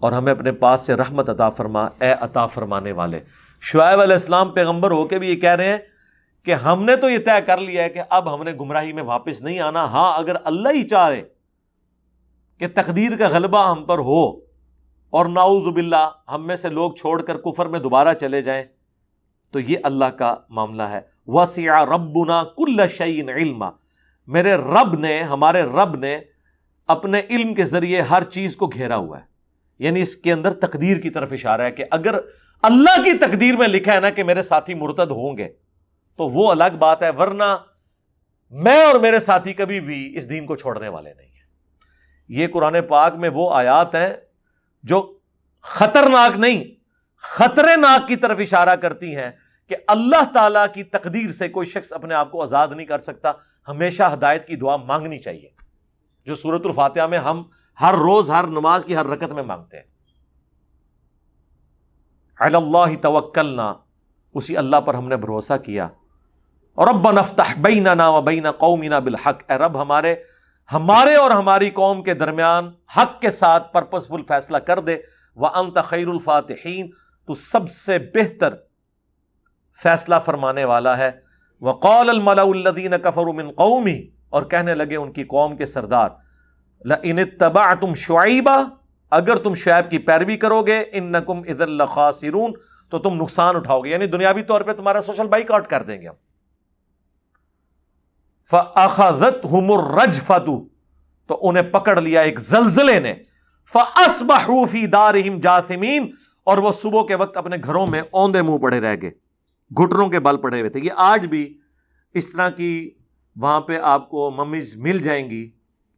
اور ہمیں اپنے پاس سے رحمت عطا فرما، اے عطا فرمانے والے۔ شعیب علیہ السلام پیغمبر ہو کے بھی یہ کہہ رہے ہیں کہ ہم نے تو یہ طے کر لیا ہے کہ اب ہم نے گمراہی میں واپس نہیں آنا، ہاں اگر اللہ ہی چاہے کہ تقدیر کا غلبہ ہم پر ہو اور نعوذ باللہ ہم میں سے لوگ چھوڑ کر کفر میں دوبارہ چلے جائیں تو یہ اللہ کا معاملہ ہے۔ وسع ربنا کل شیء علما، میرے رب نے، ہمارے رب نے اپنے علم کے ذریعے ہر چیز کو گھیرا ہوا ہے، یعنی اس کے اندر تقدیر کی طرف اشارہ ہے کہ اگر اللہ کی تقدیر میں لکھا ہے نا کہ میرے ساتھی مرتد ہوں گے تو وہ الگ بات ہے، ورنہ میں اور میرے ساتھی کبھی بھی اس دین کو چھوڑنے والے نہیں ہیں۔ یہ قرآن پاک میں وہ آیات ہیں جو خطرناک نہیں، خطرے ناک کی طرف اشارہ کرتی ہیں کہ اللہ تعالیٰ کی تقدیر سے کوئی شخص اپنے آپ کو آزاد نہیں کر سکتا، ہمیشہ ہدایت کی دعا مانگنی چاہیے، جو سورۃ الفاتحہ میں ہم ہر روز ہر نماز کی ہر رکعت میں مانگتے ہیں۔ علی اللہ توکلنا، اسی اللہ پر ہم نے بھروسہ کیا۔ ربنا افتح بیننا وبین قومنا بالحق، اے رب ہمارے اور ہماری قوم کے درمیان حق کے ساتھ پرپسفل فیصلہ کر دے۔ وانت خیر الفاتحین، تو سب سے بہتر فیصلہ فرمانے والا ہے۔ وقال الملأ الذین کفروا من قومہ، اور کہنے لگے ان کی قوم کے سردار، لئن اتبعتم شعیبا، اگر تم شعیب کی پیروی کرو گے، انکم اذا لخاسرون، تو تم نقصان اٹھاؤ گے، یعنی دنیاوی طور پہ تمہارا سوشل بائیک آؤٹ کر دیں گے ہم۔ فاخذتهم الرجفۃ، تو انہیں پکڑ لیا ایک زلزلے نے، فاصبحوا فی دارہم جاثمین، اور وہ صبح کے وقت اپنے گھروں میں اوندے منہ پڑے رہ گئے، گھٹنوں کے بل پڑے ہوئے تھے۔ یہ آج بھی اس طرح کی وہاں پہ آپ کو ممیز مل جائیں گی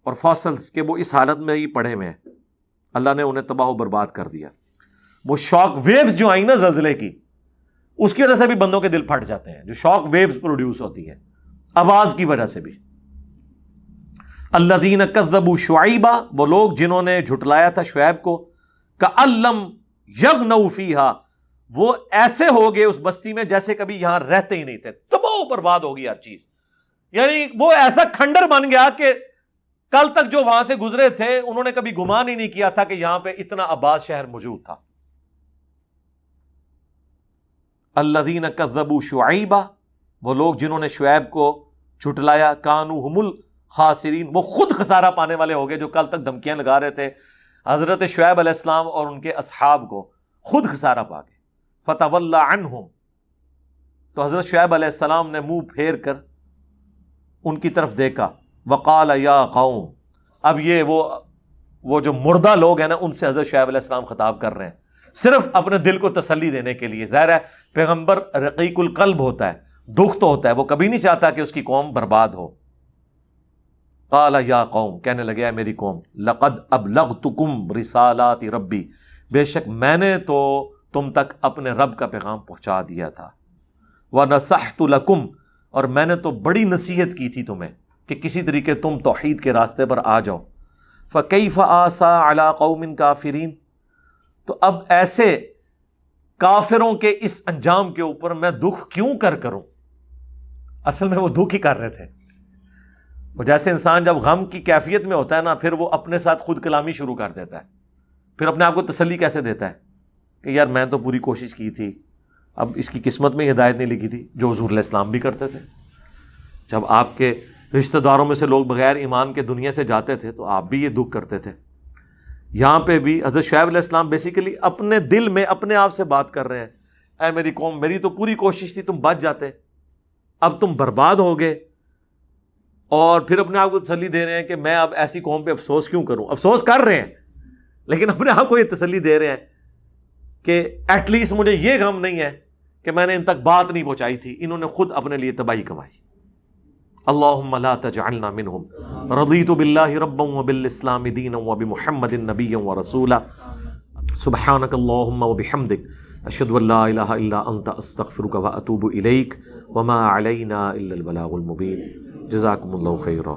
اور فاسلز کے وہ اس حالت میں ہی پڑے ہوئے ہیں، اللہ نے انہیں تباہ و برباد کر دیا۔ وہ شاک ویوز جو آئی نا زلزلے کی، اس کی وجہ سے بھی بندوں کے دل پھٹ جاتے ہیں، جو شاک ویوز پروڈیوس ہوتی ہے آواز کی وجہ سے بھی۔ الذین کذبوا شعیبا، وہ لوگ جنہوں نے جھٹلایا تھا شعیب کو، کأن لم یغنوا فیہا، وہ ایسے ہو گئے اس بستی میں جیسے کبھی یہاں رہتے ہی نہیں تھے، تباہ و برباد ہوگی ہر چیز، یعنی وہ ایسا کھنڈر بن گیا کہ کل تک جو وہاں سے گزرے تھے انہوں نے کبھی گمان ہی نہیں کیا تھا کہ یہاں پہ اتنا آباد شہر موجود تھا۔ الذین کذبوا شعیبا، وہ لوگ جنہوں نے شعیب کو جھٹلایا، کانوا ہم الخاسرین، وہ خود خسارہ پانے والے ہو گئے، جو کل تک دھمکیاں لگا رہے تھے حضرت شعیب علیہ السلام اور ان کے اصحاب کو، خود خسارہ پا گئے۔ فتولی عنہم، تو حضرت شعیب علیہ السلام نے منہ پھیر کر ان کی طرف دیکھا، وقال یا قوم، اب یہ وہ جو مردہ لوگ ہیں نا، ان سے حضرت شعیب علیہ السلام خطاب کر رہے ہیں، صرف اپنے دل کو تسلی دینے کے لیے۔ ظاہر ہے پیغمبر رقیق القلب ہوتا ہے، دکھ تو ہوتا ہے، وہ کبھی نہیں چاہتا کہ اس کی قوم برباد ہو۔ قال یا قوم، کہنے لگے اے میری قوم، لقد ابلغتکم رسالات ربی، بے شک میں نے تو تم تک اپنے رب کا پیغام پہنچا دیا تھا، ونصحت لکم، اور میں نے تو بڑی نصیحت کی تھی تمہیں کہ کسی طریقے تم توحید کے راستے پر آ جاؤ۔ فکیف آسا علی قوم کافرین، تو اب ایسے کافروں کے اس انجام کے اوپر میں دکھ کیوں کروں؟ اصل میں وہ دکھ ہی کر رہے تھے۔ وہ جیسے انسان جب غم کی کیفیت میں ہوتا ہے نا، پھر وہ اپنے ساتھ خود کلامی شروع کر دیتا ہے، پھر اپنے آپ کو تسلی کیسے دیتا ہے کہ یار میں تو پوری کوشش کی تھی، اب اس کی قسمت میں ہدایت نہیں لکھی تھی، جو حضور علیہ السلام بھی کرتے تھے۔ جب آپ کے رشتہ داروں میں سے لوگ بغیر ایمان کے دنیا سے جاتے تھے تو آپ بھی یہ دکھ کرتے تھے۔ یہاں پہ بھی حضرت شعیب علیہ السلام بیسیکلی اپنے دل میں اپنے آپ سے بات کر رہے ہیں، اے میری قوم، میری تو پوری کوشش تھی تم بچ جاتے، اب تم برباد ہو گئے، اور پھر اپنے آپ کو تسلی دے رہے ہیں کہ میں اب ایسی قوم پہ افسوس کیوں کروں۔ افسوس کر رہے ہیں لیکن اپنے آپ کو یہ تسلی دے رہے ہیں کہ ایٹ لیسٹ مجھے یہ غم نہیں ہے کہ میں نے ان تک بات نہیں پہنچائی تھی، انہوں نے خود اپنے لیے تباہی کمائی۔ اللہم لا تجعلنا منہم، رضیت باللہ ربا وبالاسلام دینا وبمحمد نبیا ورسولا، سبحانک اللہم وبحمدک، اشہد ان لا الہ الا انت، استغفرک واتوب الیک، وما علینا الا البلاغ المبین۔ جزاکم اللہ خیرا۔